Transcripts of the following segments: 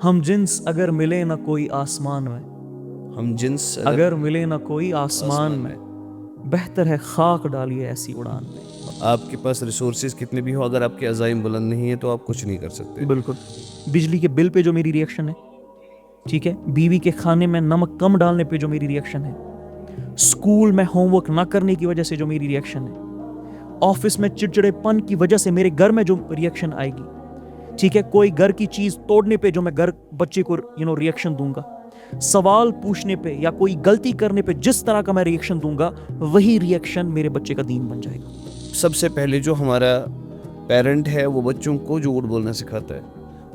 ہم جنس اگر ملے نہ کوئی آسمان میں، ہم جنس اگر ملے نہ کوئی آسمان میں، بہتر ہے خاک ڈالیے ایسی اڑان میں. آپ کے پاس ریسورسز کتنے بھی ہو، اگر آپ کے عزائم بلند نہیں ہیں تو آپ کچھ نہیں کر سکتے. بالکل. بجلی کے بل پہ جو میری ریئیکشن ہے، ٹھیک ہے، بیوی کے کھانے میں نمک کم ڈالنے پہ جو میری ریئیکشن ہے، اسکول میں ہوم ورک نہ کرنے کی وجہ سے جو میری ریئیکشن ہے، آفس میں چڑچڑے پن کی وجہ سے میرے گھر میں جو ریئیکشن آئے گی، ٹھیک ہے، کوئی گھر کی چیز توڑنے پہ جو میں گھر بچے کو ریئیکشن دوں گا، سوال پوچھنے پہ یا کوئی غلطی کرنے پہ جس طرح کا میں ریئیکشن دوں گا، وہی ریئیکشن میرے بچے کا دین بن جائے گا. سب سے پہلے جو ہمارا پیرنٹ ہے وہ بچوں کو جھوٹ بولنا سکھاتا ہے،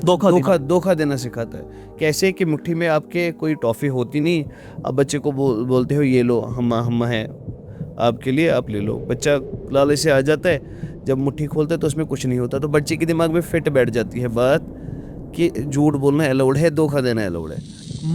دھوکہ دینا سکھاتا ہے. کیسے کہ مٹھی میں آپ کے کوئی ٹافی ہوتی نہیں، اب بچے کو بولتے ہو یہ لو، ہم ہیں آپ کے لیے، آپ لے لو. بچہ لالچ سے آ جاتا ہے، جب مٹھی کھولتا ہے تو اس میں کچھ نہیں ہوتا، تو بچے کے دماغ میں فٹ بیٹھ جاتی ہے بات کہ جھوٹ بولنا الاؤڈ ہے، دھوکہ دینا الاؤڈ ہے.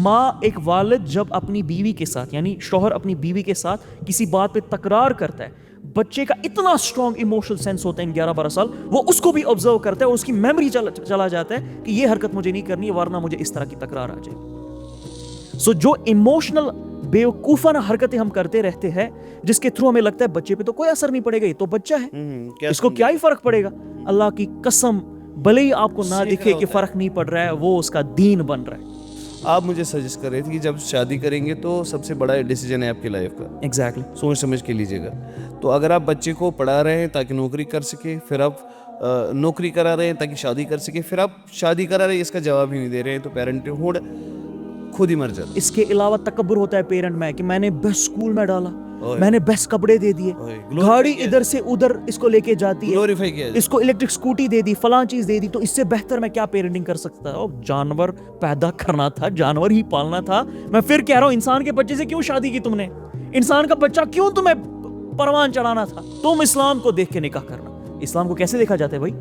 ماں، ایک والد جب اپنی بیوی کے ساتھ، یعنی شوہر اپنی بیوی کے ساتھ کسی بات پہ تکرار کرتا ہے، بچے کا اتنا اسٹرانگ ایموشنل سینس ہوتا ہے ان 11-12 سال، وہ اس کو بھی آبزرو کرتا ہے، اس کی میموری چلا جاتا ہے کہ یہ حرکت مجھے نہیں کرنی ہے ورنہ مجھے اس طرح کی تکرار آ جائے. سو جو ایموشنل بیوقوفانہ حرکتیں ہم کرتے رہتے ہیں، جس کے تھرو ہمیں لگتا ہے بچے پہ تو کوئی اثر نہیں پڑے گا، یہ تو بچہ ہے، اس کو کیا ہی فرق پڑے گا. اللہ کی قسم، بھلے ہی آپ کو نہ دکھے کہ فرق نہیں پڑ رہا ہے، وہ اس کا دین بن رہا ہے. آپ مجھے سجیسٹ کر رہے تھے کہ جب شادی کریں گے تو سب سے بڑا ڈیسیجن ہے آپ کی لائف کا، ایگزیکٹلی. سوچ سمجھ کے لیجیے گا. تو اگر آپ بچے کو پڑھا رہے ہیں تاکہ نوکری کر سکے، پھر آپ نوکری کرا رہے ہیں تاکہ شادی کر سکے، پھر آپ شادی کرا رہے ہیں اس کا جواب ہی نہیں دے رہے ہیں، تو پیرنٹ ہوڈ خود ہی مر جاتا. اس کے علاوہ تکبر ہوتا ہے پیرنٹ میں کہ میں نے بیسٹ اسکول میں ڈالا، میں نے بیسٹ کپڑے دے دیے، گاڑی ادھر سے ادھر اس کو لے کے جاتی ہے، اس کو الیکٹرک اسکوٹی دے دی، فلاں چیز دے دی، تو اس سے بہتر میں کیا پیرنٹنگ کر سکتا ہے؟ جانور پیدا کرنا تھا، جانور ہی پالنا تھا. میں پھر کہہ رہا ہوں، انسان کے بچے سے کیوں شادی کی تم نے؟ انسان کا بچہ کیوں تمہیں پروان چڑھانا تھا؟ تم اسلام کو دیکھ کے نکاح کرنا. اسلام کو کیسے دیکھا جاتا ہے بھائی؟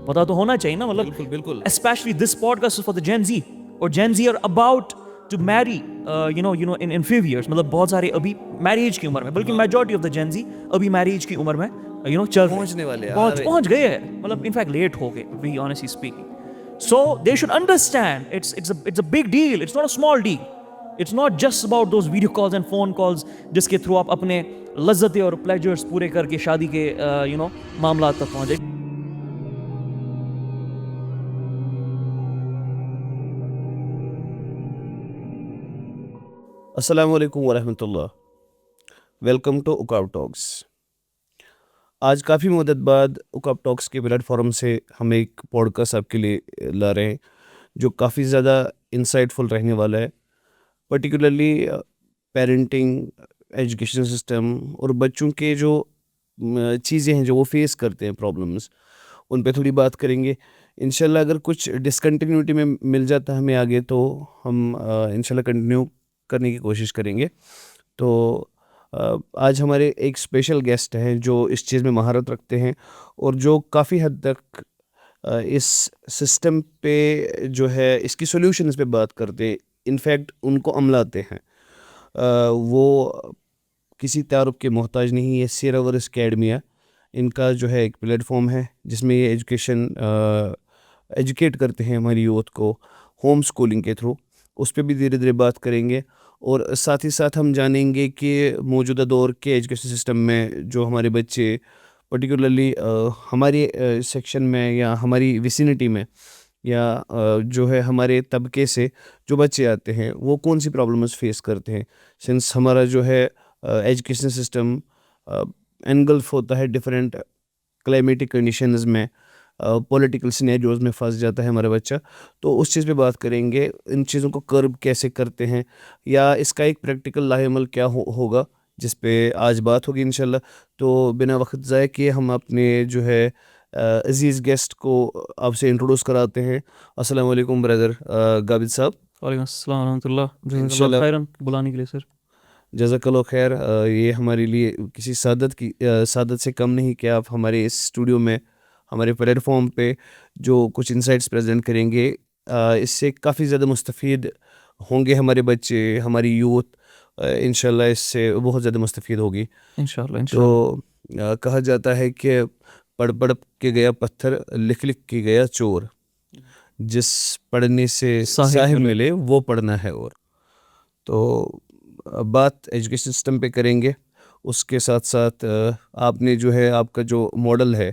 پتا تو ہونا چاہیے نا. مطلب بالکل. especially this podcast is for the Gen Z, اور Gen Z are about to marry in few years. مطلب بہت سارے ابھی میریج کی عمر میں، بلکہ majority of the Gen Z ابھی میریج کی عمر میں چل پہنچنے والے ہیں، پہنچ گئے ہیں، مطلب ان فیکٹ لیٹ ہو گئے we honestly speaking. So they should understand it's a big deal, it's not a small deal. It's not just about those video calls and phone calls جس کے تھرو آپ اپنے لذتیں اور پلیجرز پورے کر کے شادی کے معاملات تک پہنچے. السلام علیکم ورحمۃ اللہ. ویلکم ٹو اکاب ٹاکس. آج کافی مدت بعد اکاب ٹاکس کے پلیٹ فارم سے ہم ایک پوڈ کاسٹ آپ کے لیے لا رہے ہیں جو کافی زیادہ انسائٹ فل رہنے والا ہے، پرٹیکولرلی پیرنٹنگ، ایجوکیشن سسٹم اور بچوں کے جو چیزیں ہیں جو وہ فیس کرتے ہیں، پرابلمس، ان پہ تھوڑی بات کریں گے. انشاءاللہ اگر کچھ ڈسکنٹینیوٹی میں مل جاتا ہے ہمیں آگے تو ہم انشاءاللہ کنٹینیو کرنے کی کوشش کریں گے. تو آج ہمارے ایک اسپیشل گیسٹ ہیں جو اس چیز میں مہارت رکھتے ہیں اور جو کافی حد تک اس سسٹم پہ جو ہے اس کی سولوشنز پہ بات کرتے ہیں، انفیکٹ ان کو عملاتے ہیں. وہ کسی تعارف کے محتاج نہیں. یہ سیراورس اکیڈمیا ان کا جو ہے ایک پلیٹ فارم ہے جس میں یہ ایجوکیٹ کرتے ہیں ہماری یوتھ کو ہوم اسکولنگ کے تھرو. اس پہ بھی دھیرے دھیرے بات کریں گے اور ساتھ ہی ساتھ ہم جانیں گے کہ موجودہ دور کے ایجوکیشن سسٹم میں جو ہمارے بچے پرٹیکولرلی ہمارے سیکشن میں یا ہماری ویسینٹی میں یا جو ہے ہمارے طبقے سے جو بچے آتے ہیں وہ کون سی پرابلمز فیس کرتے ہیں، سنس ہمارا جو ہے ایجوکیشن سسٹم انگلف ہوتا ہے ڈفرینٹ کلائمیٹک کنڈیشنز میں، پولیٹیکل سینیریوز میں پھنس جاتا ہے ہمارا بچہ. تو اس چیز پہ بات کریں گے، ان چیزوں کو کرب کیسے کرتے ہیں یا اس کا ایک پریکٹیکل لاہ عمل کیا ہوگا، جس پہ آج بات ہوگی انشاءاللہ. تو بنا وقت ضائع کیے ہم اپنے جو ہے عزیز گیسٹ کو آپ سے انٹروڈیوس کراتے ہیں. السلام علیکم بردر غابد صاحب. وعلیکم السلام ورحمۃ اللہ. جزاک اللہ خیرن بلانے کے لیے سر. جزاک اللہ خیر. یہ ہمارے لیے کسی سعادت سے کم نہیں کہ آپ ہمارے اس اسٹوڈیو میں ہمارے پلیٹ فارم پہ جو کچھ انسائٹس پریزنٹ کریں گے. اس سے کافی زیادہ مستفید ہوں گے ہمارے بچے، ہماری یوتھ انشاءاللہ اس سے بہت زیادہ مستفید ہوگی انشاءاللہ. تو کہا جاتا ہے کہ پڑھ پڑھ کے گیا پتھر، لکھ لکھ کے گیا چور. جس پڑھنے سے صاحب ملے وہ پڑھنا ہے. اور تو بات ایجوکیشن سسٹم پہ کریں گے. اس کے ساتھ ساتھ آپ نے جو ہے آپ کا جو ماڈل ہے,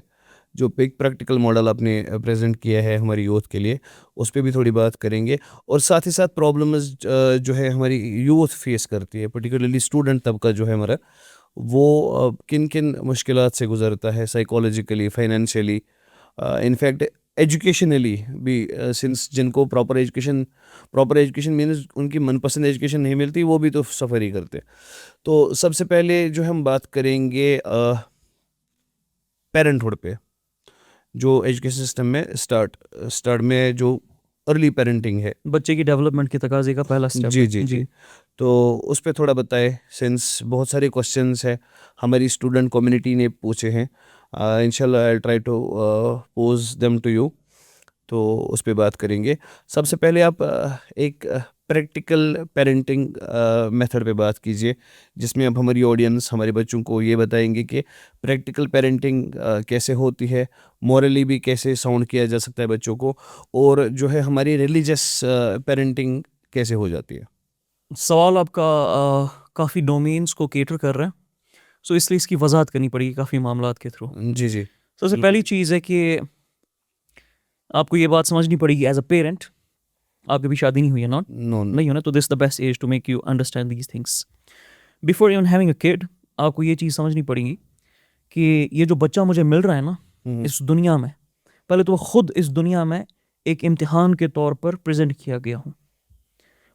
جو ایک پریکٹیکل ماڈل آپ نے پریزنٹ کیا ہے ہماری یوتھ کے لیے, اس پہ بھی تھوڑی بات کریں گے. اور ساتھ ہی ساتھ پرابلمز جو ہے ہماری یوتھ فیس کرتی ہے, پرٹیکولرلی اسٹوڈنٹ طبقہ جو ہے ہمارا, وہ کن کن مشکلات سے گزرتا ہے, سائیکالوجیکلی, فائنینشیلی, انفیکٹ ایجوکیشنلی بھی, سنس جن کو پراپر ایجوکیشن مینز ان کی من پسند ایجوکیشن نہیں ملتی, وہ بھی تو سفر ہی کرتے. تو سب سے پہلے جو ہم بات کریں گے پیرنٹ ہوڈ پہ, جو ایجوکیشن سسٹم میں اسٹارٹ میں جو ارلی پیرنٹنگ ہے, بچے کی ڈیولپمنٹ کے تقاضے کا پہلا اسٹیپ. جی. تو اس پہ تھوڑا بتائے, سنس بہت سارے کوشچنس ہیں ہماری اسٹوڈنٹ کمیونٹی نے پوچھے ہیں. انشاءاللہ I try to pose them to you. تو اس پہ بات کریں گے. سب سے پہلے آپ ایک پریکٹیکل پیرنٹنگ میتھڈ پہ بات کیجیے, جس میں اب ہماری آڈینس ہمارے بچوں کو یہ بتائیں گے کہ پریکٹیکل پیرنٹنگ کیسے ہوتی ہے, مورلی بھی کیسے ساؤنڈ کیا جا سکتا ہے بچوں کو, اور جو ہے ہماری ریلیجس پیرنٹنگ کیسے ہو جاتی ہے. سوال آپ کا کافی ڈومینس کو کیٹر کر رہا ہے, سو اس لیے اس کی وضاحت کرنی پڑے گی کافی معاملات کے تھرو. جی. سب سے پہلی چیز ہے کہ آپ کو یہ بات سمجھنی پڑے گی ایز اے پیرنٹ, آپ کی بھی شادی نہیں ہوئی ہے, نہیں ہونا, تو this the best age to make you understand these things. Before even having a kid, آپ کو یہ چیز سمجھنی پڑے گی کہ یہ جو بچہ مجھے مل رہا ہے نا اس دنیا میں, پہلے تو وہ خود اس دنیا میں ایک امتحان کے طور پر پریزنٹ کیا گیا ہوں,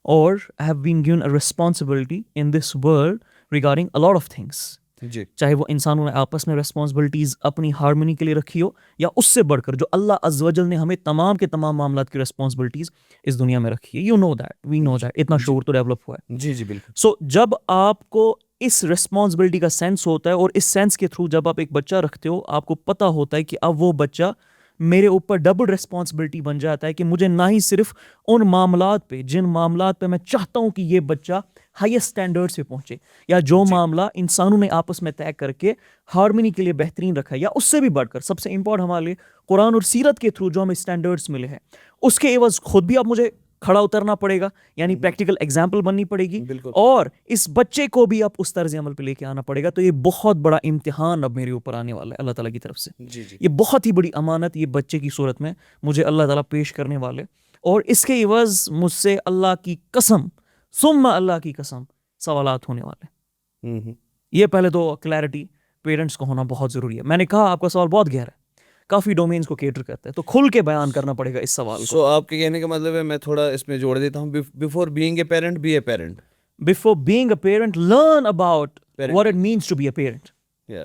اور I have been given a responsibility in this world regarding a lot of things. جی. چاہے وہ انسانوں نے آپس میں ریسپانسبلٹیز اپنی ہارمونی کے لیے رکھی ہو, یا اس سے بڑھ کر جو اللہ عز و جل نے ہمیں تمام کے تمام معاملات کی ریسپانسبلٹیز اس دنیا میں رکھی ہے. You know that, we know that, اتنا شعور تو ڈیولپ ہوا ہے. جی بالکل. سو جب آپ کو اس ریسپانسبلٹی کا سینس ہوتا ہے, اور اس سینس کے تھرو جب آپ ایک بچہ رکھتے ہو, آپ کو پتہ ہوتا ہے کہ اب وہ بچہ میرے اوپر ڈبل ریسپانسبلٹی بن جاتا ہے کہ مجھے نہ ہی صرف ان معاملات پہ جن معاملات پہ میں چاہتا ہوں کہ یہ بچہ ہائیسٹ اسٹینڈرڈ پہ پہنچے, یا جو معاملہ انسانوں نے آپس میں طے کر کے ہارمونی کے لیے بہترین رکھا ہے, یا اس سے بھی بڑھ کر سب سے امپورٹنٹ ہمارے لیے قرآن اور سیرت کے تھرو جو ہمیں اسٹینڈرڈس ملے ہیں, اس کے عوض خود بھی اب مجھے کھڑا اترنا پڑے گا, یعنی پریکٹیکل ایگزامپل بننی پڑے گی, اور اس بچے کو بھی اب اس طرز عمل پہ لے کے آنا پڑے گا. تو یہ بہت بڑا امتحان اب میرے اوپر آنے والا ہے اللہ تعالیٰ کی طرف سے. یہ بہت ہی بڑی امانت یہ بچے کی صورت میں مجھے اللہ تعالیٰ پیش کرنے والے, اور اس کے عوض مجھ سے اللہ کی قسم ثم اللہ کی قسم سوالات ہونے والے. یہ پہلے تو کلیئرٹی پیرنٹس کو ہونا بہت ضروری ہے. میں نے کہا آپ کا سوال بہت گہرا ہے, کافی ڈومینز کو کیٹر کرتا ہے, تو کھل کے بیان کرنا پڑے گا اس سوال کو. سو آپ کے کہنے کا مطلب ہے, میں تھوڑا اس میں جوڑ دیتا ہوں, before being a parent be a parent. Before being a parent, learn about what it means to be a parent.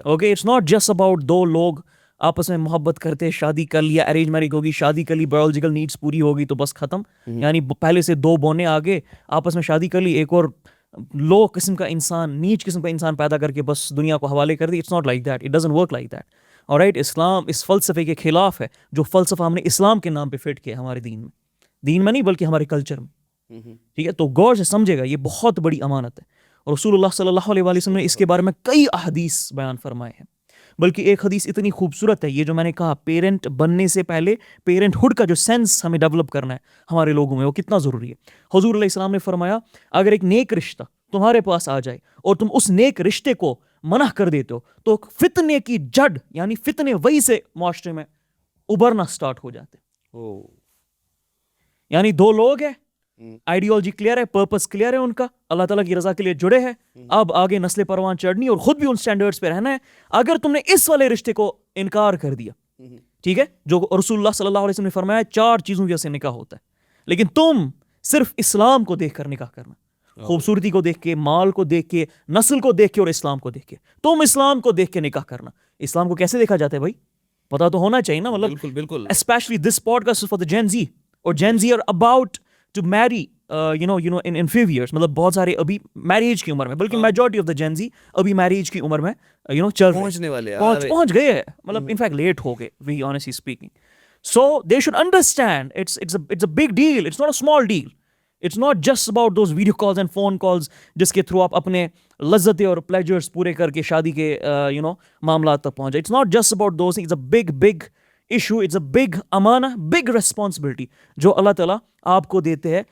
Okay, it's not just about دو لوگ آپس میں محبت کرتے, شادی کر لیا, ارینج میرج ہوگی, شادی کر لی, بایولوجیکل نیڈس پوری ہوگی تو بس ختم. یعنی پہلے سے دو بونے آگے آپس میں شادی کر لی, ایک اور لو قسم کا انسان, نیچ قسم کا انسان پیدا کر کے بس دنیا کو حوالے کر دی. It's not like that. It doesn't work like that. Alright, اسلام اس فلسفے کے خلاف ہے جو فلسفہ ہم نے اسلام کے نام پہ فٹ کیا ہمارے دین میں نہیں بلکہ ہمارے کلچر میں. ٹھیک ہے, تو غور سے سمجھے گا, یہ بہت بڑی امانت ہے, اور رسول اللہ صلی اللہ علیہ وسلم نے اس کے بارے میں کئی احادیث بیان فرمائے ہیں. بلکہ ایک حدیث اتنی خوبصورت ہے, یہ جو میں نے کہا پیرنٹ بننے سے پہلے پیرنٹ ہوڈ کا جو سینس ہمیں ڈیولپ کرنا ہے ہمارے لوگوں میں, وہ کتنا ضروری ہے. حضور علیہ السلام نے فرمایا, اگر ایک نیک رشتہ تمہارے پاس آ جائے اور تم اس نیک رشتے کو منع کر دیتے ہو, تو فتنے کی جڑ یعنی فتنے وہی سے معاشرے میں ابھرنا سٹارٹ ہو جاتے. یعنی دو لوگ ہیں, آئیڈیالوجی کلیئر ہے, پرپس کلیئر ہے ان کا, اللہ تعالیٰ کی رضا کے لیے جڑے ہیں, اب آگے نسل پروان چڑھنی اور خود بھی ان سٹینڈرڈز پہ رہنا ہے. اگر تم نے اس والے رشتے کو انکار کر دیا, ٹھیک ہے, جو رسول اللہ صلی اللہ علیہ وسلم نے فرمایا 4 چیزوں کی وجہ سے نکاح ہوتا ہے, لیکن تم صرف اسلام کو دیکھ کر نکاح کرنا, خوبصورتی کو دیکھ کے, مال کو دیکھ کے, نسل کو دیکھ کے, اور اسلام کو دیکھ کے, تم اسلام کو دیکھ کے نکاح کرنا. اسلام کو کیسے دیکھا جاتا ہے بھائی, پتا تو ہونا چاہیے نا, مطلب بالکل. Especially this podcast for the gen Z, اور gen Z are about to marry in few years, مطلب بہت سارے ابھی میریج کی عمر میں, بلکہ میجورٹی آف دا جین زی ابھی میریج کی عمر میں چل پہنچنے والے پہنچ گئے ہیں, مطلب انفیکٹ لیٹ ہو گئے, وی honestly speaking. So they should understand it's a big deal, it's not a small deal. It's not just about those video calls and phone calls جس کے تھرو آپ اپنے لذتیں اور پلیجرز پورے کر کے شادی کے معاملات تک پہنچ جائے. It's not just about those things, it's a big issue, it's a big امانہ, بگ ریسپانسبلٹی جو اللہ تعالیٰ آپ کو دیتے ہیں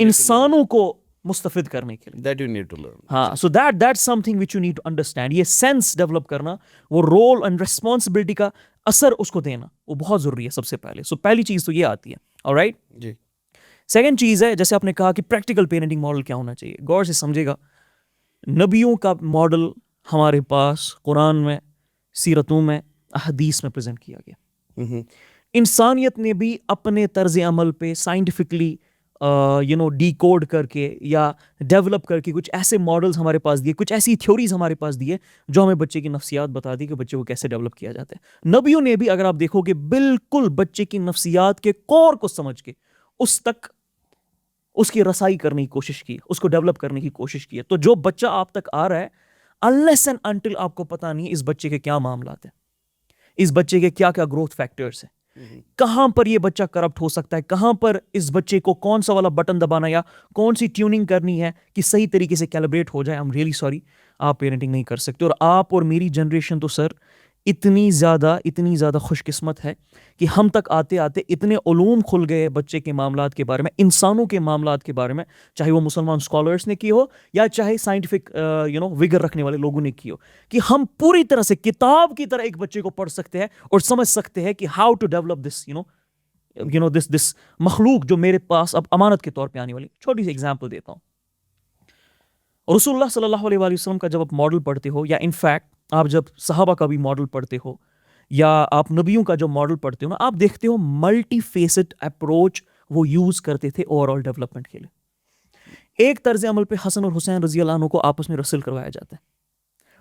انسانوں کو مستفید کرنے کے لیے. That you need to learn. ہاں, سو that's something which you need to understand. یہ سینس ڈیولپ کرنا, وہ رول اینڈ ریسپانسبلٹی کا اثر اس کو دینا, وہ بہت ضروری ہے سب سے پہلے. سو پہلی چیز تو یہ آتی ہے. آلرائٹ, جی. سیکنڈ چیز ہے, جیسے آپ نے کہا کہ پریکٹیکل پیرنٹنگ ماڈل کیا ہونا چاہیے. غور سے سمجھے گا, نبیوں کا ماڈل ہمارے پاس قرآن میں, سیرتوں میں, احادیث میں پریزنٹ کیا گیا. انسانیت نے بھی اپنے طرز عمل پہ سائنٹیفکلی ڈی کوڈ کر کے یا ڈیولپ کر کے کچھ ایسے ماڈلز ہمارے پاس دیے, کچھ ایسی تھیوریز ہمارے پاس دیے جو ہمیں بچے کی نفسیات بتا دی کہ بچے کو کیسے ڈیولپ کیا جاتا ہے. نبیوں نے بھی, اگر آپ دیکھو گے, بالکل بچے کی نفسیات کے کور کو سمجھ کے اس تک اس کی رسائی کرنے کی کوشش کی, اس کو ڈیولپ کرنے کی کوشش کی ہے. تو جو بچہ آپ تک آ رہا ہے, unless and until آپ کو پتہ نہیں اس بچے کے کیا معاملات ہیں, اس بچے کے کیا کیا گروتھ فیکٹرز ہیں, کہاں پر یہ بچہ کرپٹ ہو سکتا ہے, کہاں پر اس بچے کو کون سا والا بٹن دبانا یا کون سی ٹیوننگ کرنی ہے کہ صحیح طریقے سے کیلیبریٹ ہو جائے. I'm really sorry, آپ پیرنٹنگ نہیں کر سکتے. اور آپ اور میری جنریشن تو سر اتنی زیادہ خوش قسمت ہے کہ ہم تک آتے آتے اتنے علوم کھل گئے بچے کے معاملات کے بارے میں, انسانوں کے معاملات کے بارے میں, چاہے وہ مسلمان اسکالرس نے کی ہو یا چاہے سائنٹیفک وگر رکھنے والے لوگوں نے کی ہو, کہ ہم پوری طرح سے کتاب کی طرح ایک بچے کو پڑھ سکتے ہیں اور سمجھ سکتے ہیں کہ ہاؤ ٹو ڈیولپ دس مخلوق جو میرے پاس اب امانت کے طور پہ آنے والی. چھوٹی سی ایگزامپل دیتا ہوں. رسول اللہ صلی اللہ علیہ وسلم کا جب آپ ماڈل پڑھتے ہو, یا انفیکٹ آپ جب صحابہ کا بھی ماڈل پڑھتے ہو, یا آپ نبیوں کا جو ماڈل پڑھتے ہو نا, آپ دیکھتے ہو ملٹی فیسڈ اپروچ وہ یوز کرتے تھے اوور آل ڈیولپمنٹ کے لیے. ایک طرز عمل پہ حسن اور حسین رضی اللہ عنہ کو آپس میں رسل کروایا جاتا ہے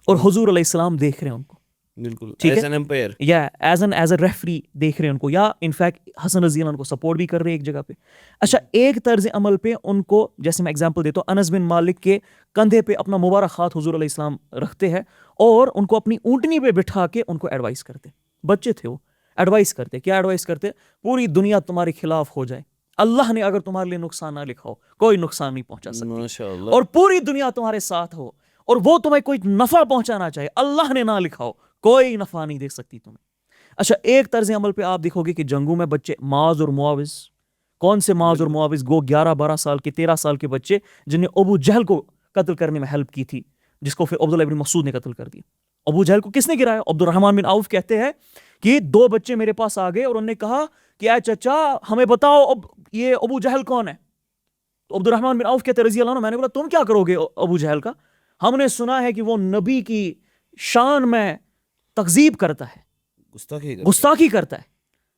اور حضور علیہ السلام دیکھ رہے ہیں ان کو, بالکل ٹھیک ایز ہے, این امپائر, یا ایز اے ریفری دیکھ رہے ہیں ان کو, یا انفیکٹ حسن رضی اللہ عنہ کو سپورٹ بھی کر رہے ہیں ایک جگہ پہ. اچھا, ایک طرز عمل پہ ان کو, جیسے میں ایگزامپل دیتا ہوں, انس بن مالک کے کندھے پہ اپنا مبارک ہاتھ حضور علیہ السلام رکھتے ہیں اور ان کو اپنی اونٹنی پہ بٹھا کے ان کو ایڈوائز کرتے. بچے تھے وہ, ایڈوائز کرتے. کیا ایڈوائز کرتے؟ پوری دنیا تمہارے خلاف ہو جائے, اللہ نے اگر تمہارے لیے نقصان نہ لکھا ہو, کوئی نقصان نہیں پہنچا سکتی, ماشاءاللہ, اور پوری دنیا تمہارے ساتھ ہو اور وہ تمہیں کوئی نفع پہنچانا چاہے, اللہ نے نہ لکھا ہو, کوئی نفع نہیں دے سکتی تمہیں. اچھا, ایک طرز عمل پہ آپ دیکھو گے کہ جنگوں میں بچے, معاذ اور معاوض, کون سے معاذ اور معاوض؟ گو 11-12 سال کے, 13 سال کے بچے جنہیں ابو جہل کو قتل کرنے میں ہیلپ کی تھی, جس کو پھر عبداللہ بن مسعود نے قتل کر دیا. ابو جہل کو کس نے گرایا؟ عبد الرحمن بن عوف کہتے ہیں کہ 2 بچے میرے پاس آ گئے اور انہوں نے کہا کہ اے چچا ہمیں بتاؤ اب یہ ابو جہل کون ہے. تو عبد الرحمن بن عوف کہتے رضی اللہ عنہ, میں نے بولا تم کیا کرو گے ابو جہل کا؟ ہم نے سنا ہے کہ وہ نبی کی شان میں تکذیب کرتا ہے, گستاخی کرتا ہے,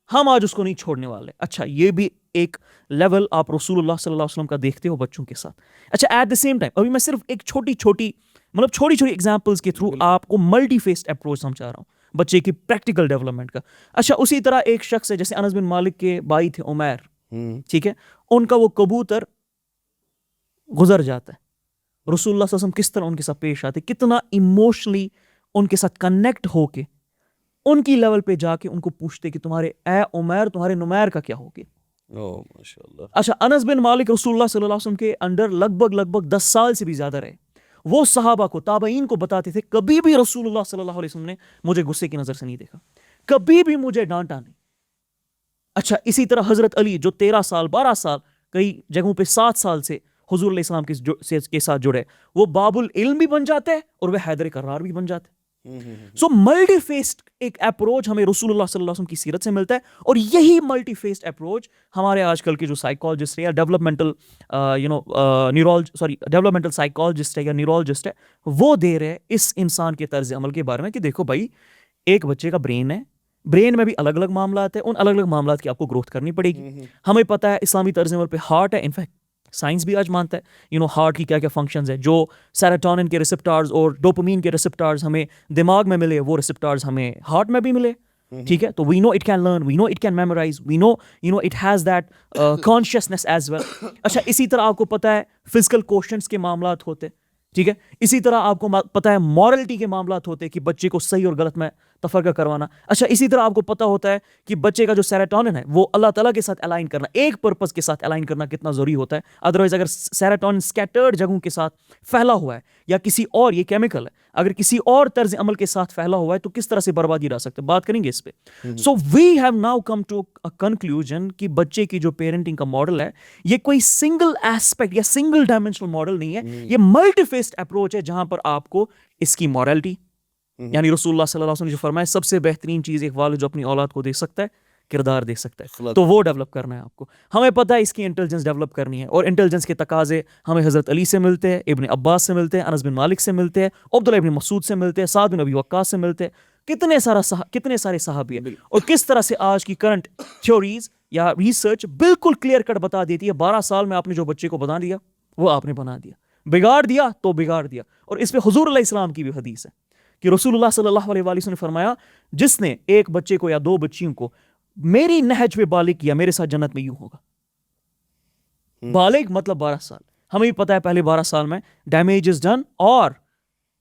ہم آج اس کو نہیں چھوڑنے والے. اچھا, یہ بھی ایک لیول آپ رسول اللہ صلی اللہ علیہ وسلم کا دیکھتے ہو بچوں کے ساتھ. اچھا, ایٹ دا سیم ٹائم ابھی میں صرف ایک چھوٹی ایگزامپلس کے تھرو آپ کو ملٹی فیسڈ اپروچ سمجھا رہا ہوں بچے کی پریکٹیکل ڈیولپمنٹ کا. اچھا, اسی طرح ایک شخص ہے جیسے انس بن مالک کے بھائی تھے عمیر, ٹھیک ہے, ان کا وہ کبوتر گزر جاتا ہے. رسول اللہ صلی اللہ علیہ وسلم کس طرح ان کے ساتھ پیش آتے, کتنا ایموشنلی ان کے ساتھ کنیکٹ ہو کے ان کی لیول پہ جا کے ان کو پوچھتے کہ تمہارے اے عمیر تمہارے نمیر کا کیا ہو گیا. اچھا, انس بن مالک رسول اللہ صلی اللہ علیہ وسلم کے انڈر لگ بھگ 10 سال سے بھی زیادہ رہے. وہ صحابہ کو, تابعین کو بتاتے تھے کبھی بھی رسول اللہ صلی اللہ علیہ وسلم نے مجھے غصے کی نظر سے نہیں دیکھا, کبھی بھی مجھے ڈانٹا نہیں. اچھا, اسی طرح حضرت علی جو 13 سال 12 سال کئی جگہوں پہ 7 سال سے حضور علیہ السلام کے ساتھ جڑے, وہ باب العلم بھی بن جاتے ہیں اور وہ حیدر کرار بھی بن جاتے. سو ملٹی فیسڈ ایک اپروچ ہمیں رسول اللہ صلی اللہ علیہ وسلم کی سیرت سے ملتا ہے, اور یہی ملٹی فیسڈ اپروچ ہمارے آج کل کے جو سائیکالوجسٹ ہے یا ڈیولپمنٹل سائیکالوجسٹ ہے یا نیورولوجسٹ ہے وہ دے رہے اس انسان کے طرز عمل کے بارے میں کہ دیکھو بھائی, ایک بچے کا برین ہے, برین میں بھی الگ الگ معاملات ہیں, ان الگ الگ معاملات کی آپ کو گروتھ کرنی پڑے گی. ہمیں پتہ ہے اسلامی طرز عمل پہ ہارٹ ہے, انفیکٹ سائنس بھی آج مانتا ہے ہارٹ کی کیا کیا فنکشنز ہیں. جو سیروٹونن کے ریسپٹارز اور ڈوپامین کے ریسپٹارز ہمیں دماغ میں ملے, وہ ریسپٹارز ہمیں ہارٹ میں بھی ملے, ٹھیک ہے. تو we know it can learn, we know it can memorize, we know it has that consciousness as well. اچھا, اسی طرح آپ کو پتہ ہے فزیکل کوشنٹس کے معاملات ہوتے, ٹھیک ہے. اسی طرح آپ کو پتہ ہے مورلٹی کے معاملات ہوتے کہ بچے کو صحیح اور غلط میں تفرقہ کروانا. اچھا اسی طرح آپ کو پتہ ہوتا ہے کہ بچے کا جو سیروٹونن ہے وہ اللہ تعالیٰ کے ساتھ الائن کرنا, ایک پرپز کے ساتھ الائن کرنا کتنا ضروری ہوتا ہے. ادروائز اگر سیروٹونن اسکیٹرڈ جگہوں کے ساتھ پھیلا ہوا ہے یا کسی اور, یہ کیمیکل ہے, اگر کسی اور طرز عمل کے ساتھ پھیلا ہوا ہے تو کس طرح سے بربادی لا سکتے ہیں, بات کریں گے اس پہ. So we have now come to conclusion کہ بچے کی جو پیرنٹنگ کا ماڈل ہے یہ کوئی سنگل ایسپیکٹ یا سنگل ڈائمینشنل ماڈل نہیں ہے, یہ ملٹی فیسڈ اپروچ ہے جہاں پر آپ کو اس کی مورالٹی, یعنی رسول اللہ صلی اللہ علیہ وسلم نے جو فرمایا سب سے بہترین چیز ایک والد جو اپنی اولاد کو دے سکتا ہے کردار دے سکتا ہے, تو وہ ڈیولپ کرنا ہے آپ کو. ہمیں پتہ ہے اس کی انٹیلیجنس ڈیولپ کرنی ہے, اور انٹیلیجنس کے تقاضے ہمیں حضرت علی سے ملتے ہیں, ابن عباس سے ملتے ہیں, انس بن مالک سے ملتے ہیں, عبداللہ ابن مسعود سے ملتے ہیں, سعد بن ابی وقاص سے ملتے ہیں, کتنے سارے صحابی ہیں. اور کس طرح سے آج کی کرنٹ تھیوریز یا ریسرچ بالکل کلیئر کٹ بتا دیتی ہے 12 سال میں آپ نے جو بچے کو بنا دیا وہ آپ نے بنا دیا, بگاڑ دیا تو بگاڑ دیا. اور اس پہ حضور علیہ السلام کی بھی حدیث ہے کہ رسول اللہ صلی اللہ علیہ وسلم نے فرمایا جس نے ایک بچے کو یا 2 بچیوں کو میری نہج پہ بالغ کیا میرے ساتھ جنت میں یوں ہوگا. بالغ مطلب 12 سال. ہمیں بھی پتہ ہے پہلے 12 سال میں ڈیمیج از ڈن اور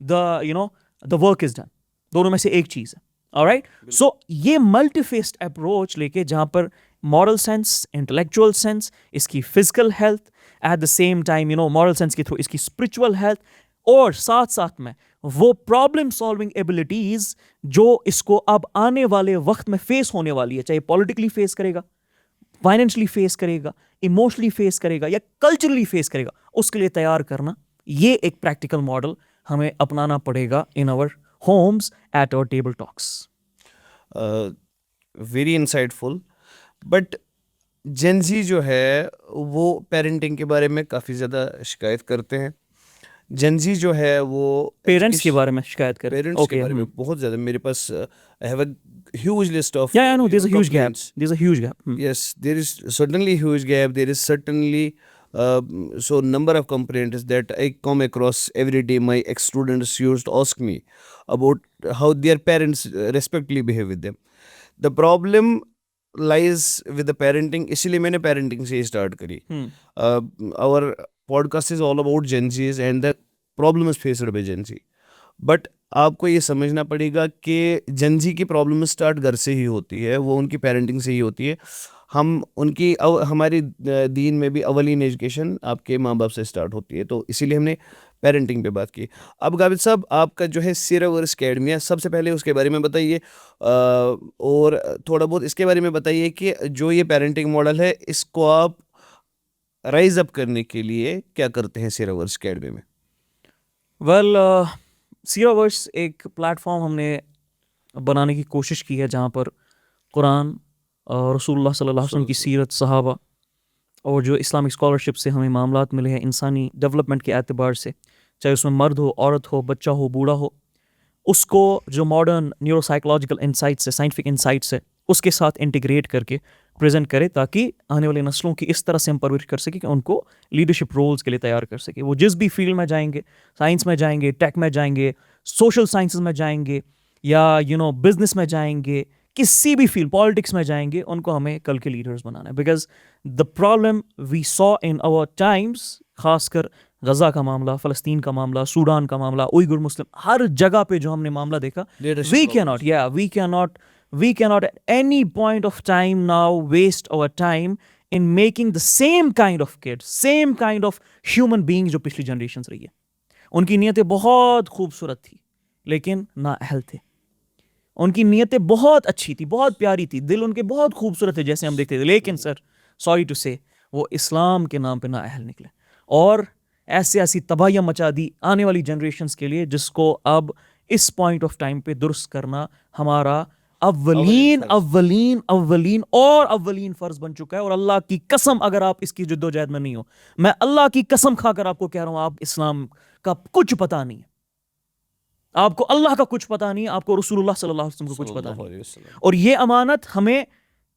دا ورک از ڈن, دونوں میں سے ایک چیز ہے. آلرائٹ, سو یہ ملٹی فیسڈ اپروچ لے کے جہاں پر مورل سینس, انٹلیکچوئل سینس, اس کی physical health, at the same time moral sense کے تھرو اس کی اسپرچول ہیلتھ, اور ساتھ ساتھ میں وہ پرابلم سالونگ ایبلٹیز جو اس کو اب آنے والے وقت میں فیس ہونے والی ہے, چاہے پولیٹیکلی فیس کرے گا, فائنینشلی فیس کرے گا, ایموشنلی فیس کرے گا یا کلچرلی فیس کرے گا, اس کے لیے تیار کرنا, یہ ایک پریکٹیکل ماڈل ہمیں اپنانا پڑے گا in our homes at our table talks. Very insightful. But gen Z جو ہے وہ پیرنٹنگ کے بارے میں کافی زیادہ شکایت کرتے ہیں. جنزی جو ہے وہ پیرنٹس کے بارے میں شکایت کرتے ہیں. پیرنٹس کے بارے میں بہت زیادہ, میرے پاس I have a huge list of Yeah, I know there's a huge gap. There's a huge gap. Yes, there is certainly a huge gap. There is certainly so number of complaints that I come across every day. My ex-students used to ask me about how their parents respectfully behave with them. The problem lies with the parenting. اسی لیے میں نے parenting سے start کری. Our podcast is all about Gen Zs and the problems faced by Gen Z. But آپ کو یہ سمجھنا پڑے گا کہ جن زی کی پرابلم اسٹارٹ گھر سے ہی ہوتی ہے, وہ ان کی پیرنٹنگ سے ہی ہوتی ہے. ہم ان کی ہماری دین میں بھی اولین ایجوکیشن آپ کے ماں باپ سے اسٹارٹ ہوتی ہے, تو اسی لیے ہم نے پیرنٹنگ پہ بات کی. اب غابد صاحب آپ کا جو ہے سیراورس اکیڈمی ہے, سب سے پہلے اس کے بارے میں بتائیے, اور تھوڑا بہت اس کے بارے میں بتائیے کہ جو یہ پیرنٹنگ ماڈل ہے اس کو آپ رائز اپ کرنے کے لیے کیا کرتے ہیں سیراورس اکیڈمی میں. ویل سیراورس ایک پلیٹ فارم ہم نے بنانے کی کوشش کی ہے جہاں پر قرآن اور رسول اللہ صلی اللہ علیہ وسلم کی سیرت, صحابہ اور جو اسلامک اسکالرشپ سے ہمیں معاملات ملے ہیں انسانی ڈیولپمنٹ کے اعتبار سے, چاہے اس میں مرد ہو, عورت ہو, بچہ ہو, بوڑھا ہو, اس کو جو ماڈرن نیورو سائیکولوجیکل انسائٹس ہے, سائنٹیفک انسائٹس ہے, اس کے ساتھ انٹیگریٹ کر کے پریزنٹ کرے تاکہ آنے والی نسلوں کی اس طرح سے ہم پرورش کر سکیں کہ ان کو لیڈرشپ رولز کے لیے تیار کر سکے. وہ جس بھی فیلڈ میں جائیں گے, سائنس میں جائیں گے, ٹیک میں جائیں گے, سوشل سائنسز میں جائیں گے, یا بزنس میں جائیں گے, کسی بھی فیلڈ, پالیٹکس میں جائیں گے, ان کو ہمیں کل کے لیڈرز بنانا ہے. Because the problem we saw in our times, خاص کر غزہ کا معاملہ, فلسطین کا معاملہ, سوڈان کا معاملہ, اوئیگر مسلم, ہر جگہ پہ جو ہم نے معاملہ دیکھا, we cannot at any point of time now waste our time in making the same kind of kids, same kind of human beings جو پچھلی جنریشنز رہی ہے. ان کی نیتیں بہت خوبصورت تھی لیکن نااہل تھے. ان کی نیتیں بہت اچھی تھی, بہت پیاری تھی, دل ان کے بہت خوبصورت تھے جیسے ہم دیکھتے تھے, لیکن سر سوری ٹو سے وہ اسلام کے نام پہ نااہل نکلے اور ایسی تباہیاں مچا دی آنے والی جنریشنز کے لیے, جس کو اب اس پوائنٹ آف ٹائم پہ درست کرنا ہمارا اولین فرض بن چکا ہے. اور اللہ کی قسم اگر آپ اس کی جدوجہد میں نہیں ہو, میں اللہ کی قسم کھا کر آپ کو کہہ رہا ہوں, آپ اسلام کا کچھ پتہ نہیں ہے, آپ کو اللہ کا کچھ پتہ نہیں ہے, آپ کو رسول اللہ صلی اللہ علیہ وسلم کو کچھ پتہ نہیں. اور یہ امانت ہمیں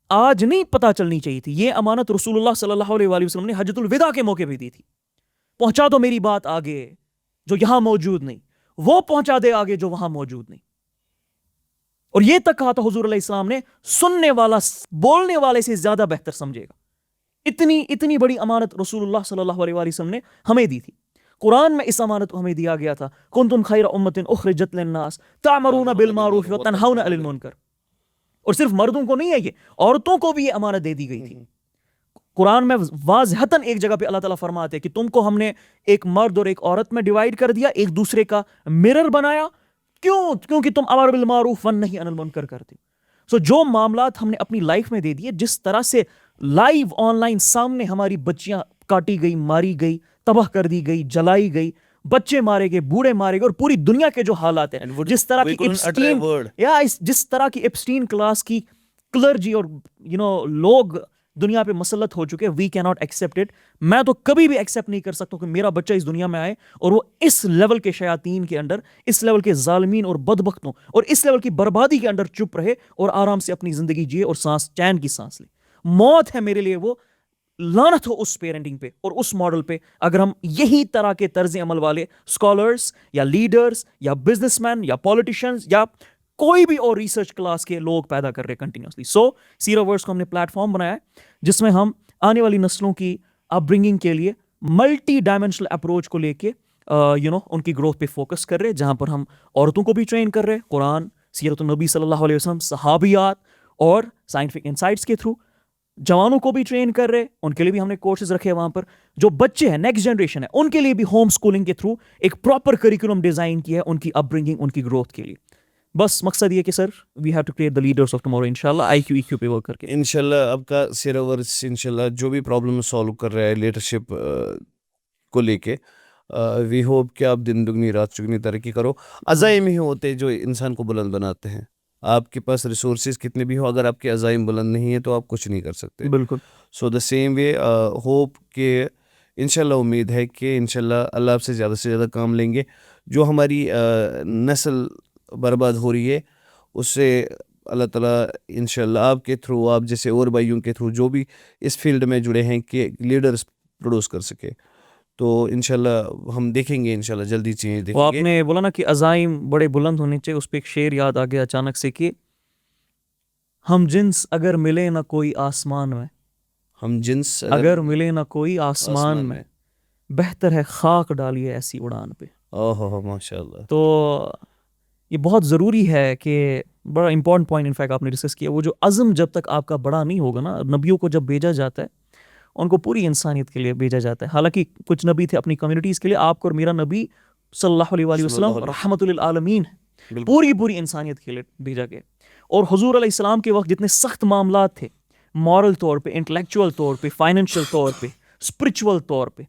آج نہیں پتہ چلنی چاہیے تھی, یہ امانت رسول اللہ صلی اللہ علیہ وسلم نے حجۃ الوداع کے موقع پہ دی تھی. پہنچا دو میری بات آگے جو یہاں موجود نہیں, وہ پہنچا دے آگے جو وہاں موجود نہیں. اور یہ تک کہا تھا حضور علیہ السلام نے, سننے والا بولنے والے سے زیادہ بہتر سمجھے گا. اتنی بڑی امانت رسول اللہ صلی اللہ علیہ وسلم نے ہمیں دی تھی. قرآن میں اس امانت کو ہمیں دیا گیا تھا، کنتم خیر امۃ اخرجت للناس تأمرون بالمعروف وتنہون عن المنکر. اور صرف مردوں کو نہیں ہے، یہ عورتوں کو بھی یہ امانت دے دی گئی تھی. قرآن میں واضحتاً ایک جگہ پہ اللہ تعالیٰ فرماتے ہیں کہ تم کو ہم نے ایک مرد اور ایک عورت میں ڈیوائیڈ کر دیا، ایک دوسرے کا مرر بنایا. کیونکہ تم امر بالمعروف ونہی عن المنکر کرتے. سو جو معاملات ہم نے اپنی لائف میں دے دیے، جس طرح سے لائیو آن لائن سامنے ہماری بچیاں کاٹی گئی، ماری گئی، تباہ کر دی گئی، جلائی گئی، بچے مارے گئے، بوڑھے مارے گئے، اور پوری دنیا کے جو حالات ہیں، جس طرح کی جس طرح کی ایپسٹین کلاس کی کلرجی اور لوگ دنیا پہ مسلط ہو چکے، وی کی ناٹ ایکسیپٹ اٹ. میں تو کبھی بھی ایکسیپٹ نہیں کر سکتا کہ میرا بچہ اس دنیا میں آئے اور وہ اس لیول کے شیاطین کے اندر، اس لیول کے ظالمین اور بدبختوں اور اس لیول کی بربادی کے اندر چپ رہے اور آرام سے اپنی زندگی جیے اور سانس چین کی سانس لے. موت ہے میرے لیے وہ. لعنت ہو اس پیرنٹنگ پہ اور اس ماڈل پہ اگر ہم یہی طرح کے طرز عمل والے اسکالرس یا لیڈرز یا بزنس مین یا پولیٹیشنز یا کوئی بھی اور ریسرچ کلاس کے لوگ پیدا کر رہے کنٹینیوسلی. سو سیراورس کو ہم نے پلیٹ فارم بنایا ہے جس میں ہم آنے والی نسلوں کی اپ برنگنگ کے لیے ملٹی ڈائمینشنل اپروچ کو لے کے ان کی گروتھ پہ فوکس کر رہے، جہاں پر ہم عورتوں کو بھی ٹرین کر رہے قرآن، سیرت النبی صلی اللہ علیہ وسلم، صحابیات اور سائنٹیفک انسائٹس کے تھرو. جوانوں کو بھی ٹرین کر رہے، ان کے لیے بھی ہم نے کورسز رکھے وہاں پر. جو بچے ہیں، نیکسٹ جنریشن ہے، ان کے لیے بھی ہوم اسکولنگ کے تھرو ایک پراپر کریکولم ڈیزائن کیا ہے ان کی اپ برنگنگ، ان کی گروتھ کے لیے. بس مقصد یہ کہ sir we have to create the leaders of tomorrow انشاءاللہ، آئی کیو ای کیو پہ ورک کر کے. انشاءاللہ آپ کا سیراورس انشاءاللہ جو بھی پرابلم سالو کر رہا ہے لیڈرشپ کو لے کے، وی ہوپ کہ آپ دن دگنی رات چگنی ترقی کرو. عزائم ہی ہوتے جو انسان کو بلند بناتے ہیں. آپ کے پاس ریسورسز کتنے بھی ہو، اگر آپ کے عزائم بلند نہیں ہیں تو آپ کچھ نہیں کر سکتے. بالکل. سو دا سیم وے ہوپ کہ انشاءاللہ امید ہے کہ انشاءاللہ اللہ آپ سے زیادہ کام لیں گے. جو ہماری نسل برباد ہو رہی ہے اس سے اللہ تعالیٰ انشاءاللہ آپ کے تھرو، آپ جیسے اور بھائیوں کے تھرو جو بھی اس فیلڈ میں جڑے ہیں کہ لیڈرز پروڈیوس کر سکے. تو انشاءاللہ ہم دیکھیں گے، انشاءاللہ جلدی چیزیں دیکھیں گے. وہ آپ نے بولا نا کہ عزائم بڑے بلند ہونے چاہیے، اس پہ ایک شعر یاد آ گیا اچانک سے کہ ہم جنس اگر ملے نہ کوئی آسمان میں، ہم جنس اگر ملے نہ کوئی آسمان میں، بہتر ہے خاک ڈالیے ایسی اڑان پہ. اوہ ماشاءاللہ. تو یہ بہت ضروری ہے کہ بڑا امپورٹنٹ پوائنٹ انفیکٹ آپ نے ڈسکس کیا، وہ جو عزم جب تک آپ کا بڑا نہیں ہوگا نا. نبیوں کو جب بھیجا جاتا ہے ان کو پوری انسانیت کے لیے بھیجا جاتا ہے. حالانکہ کچھ نبی تھے اپنی کمیونٹیز کے لیے، آپ کو اور میرا نبی صلی اللہ علیہ وآلہ وسلم رحمت للعالمین ہے، پوری انسانیت کے لیے بھیجا گیا. اور حضور علیہ السلام کے وقت جتنے سخت معاملات تھے، مورل طور پہ، انٹلیکچوئل طور پہ، فائنینشیل طور پہ، اسپرچول طور پہ،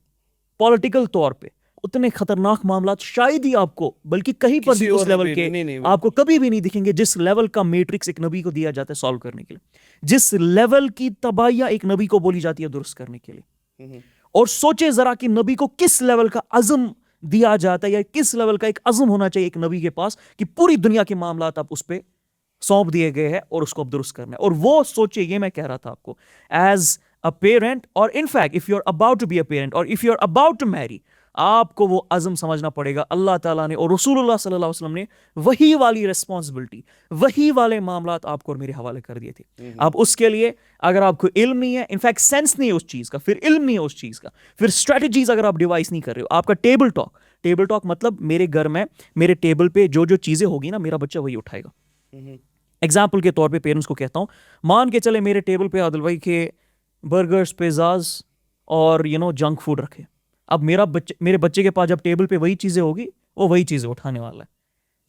پولیٹیکل طور پہ، اتنے خطرناک معاملات شاید ہی آپ کو، بلکہ کہیں پر بھی اس لیول کے آپ کو کبھی بھی نہیں دکھیں گے جس لیول کا میٹرکس ایک نبی کو دیا جاتا ہے سالو کرنے کے لیے، جس لیول کی تباہیاں ایک نبی کو بولی جاتی ہے درست کرنے کے لیے. اور سوچے ذرا کہ نبی کو کس لیول کا عزم دیا جاتا ہے، یا کس لیول کا ایک عزم ہونا چاہیے ایک نبی کے پاس کہ پوری دنیا کے معاملات آپ اس پہ سونپ دیے گئے ہیں اور اس کو اب درست کرنا ہے. اور وہ سوچے، یہ میں کہہ رہا تھا آپ کو، ایز اے پیرنٹ، اور in fact if you are about to be a parent اور if you are about to marry, آپ کو وہ عزم سمجھنا پڑے گا. اللہ تعالیٰ نے اور رسول اللہ صلی اللہ علیہ وسلم نے وہی والی ریسپانسبلٹی، وہی والے معاملات آپ کو اور میرے حوالے کر دیے تھے. آپ اس کے لیے اگر آپ کو علم نہیں ہے، انفیکٹ سینس نہیں ہے اس چیز کا، پھر علم نہیں ہے اس چیز کا، پھر اسٹریٹجیز اگر آپ ڈیوائس نہیں کر رہے ہو، آپ کا ٹیبل ٹاک مطلب میرے گھر میں میرے ٹیبل پہ جو چیزیں ہوگی نا، میرا بچہ وہی اٹھائے گا. ایگزامپل کے طور پہ پیرنٹس کو کہتا ہوں، مان کے چلے میرے ٹیبل پہ عادل بھائی کے برگرز، پیزاز اور جنک فوڈ رکھے. اب میرے بچے کے پاس جب ٹیبل پہ وہی چیزیں ہوگی، وہ وہی چیزیں اٹھانے والا ہے.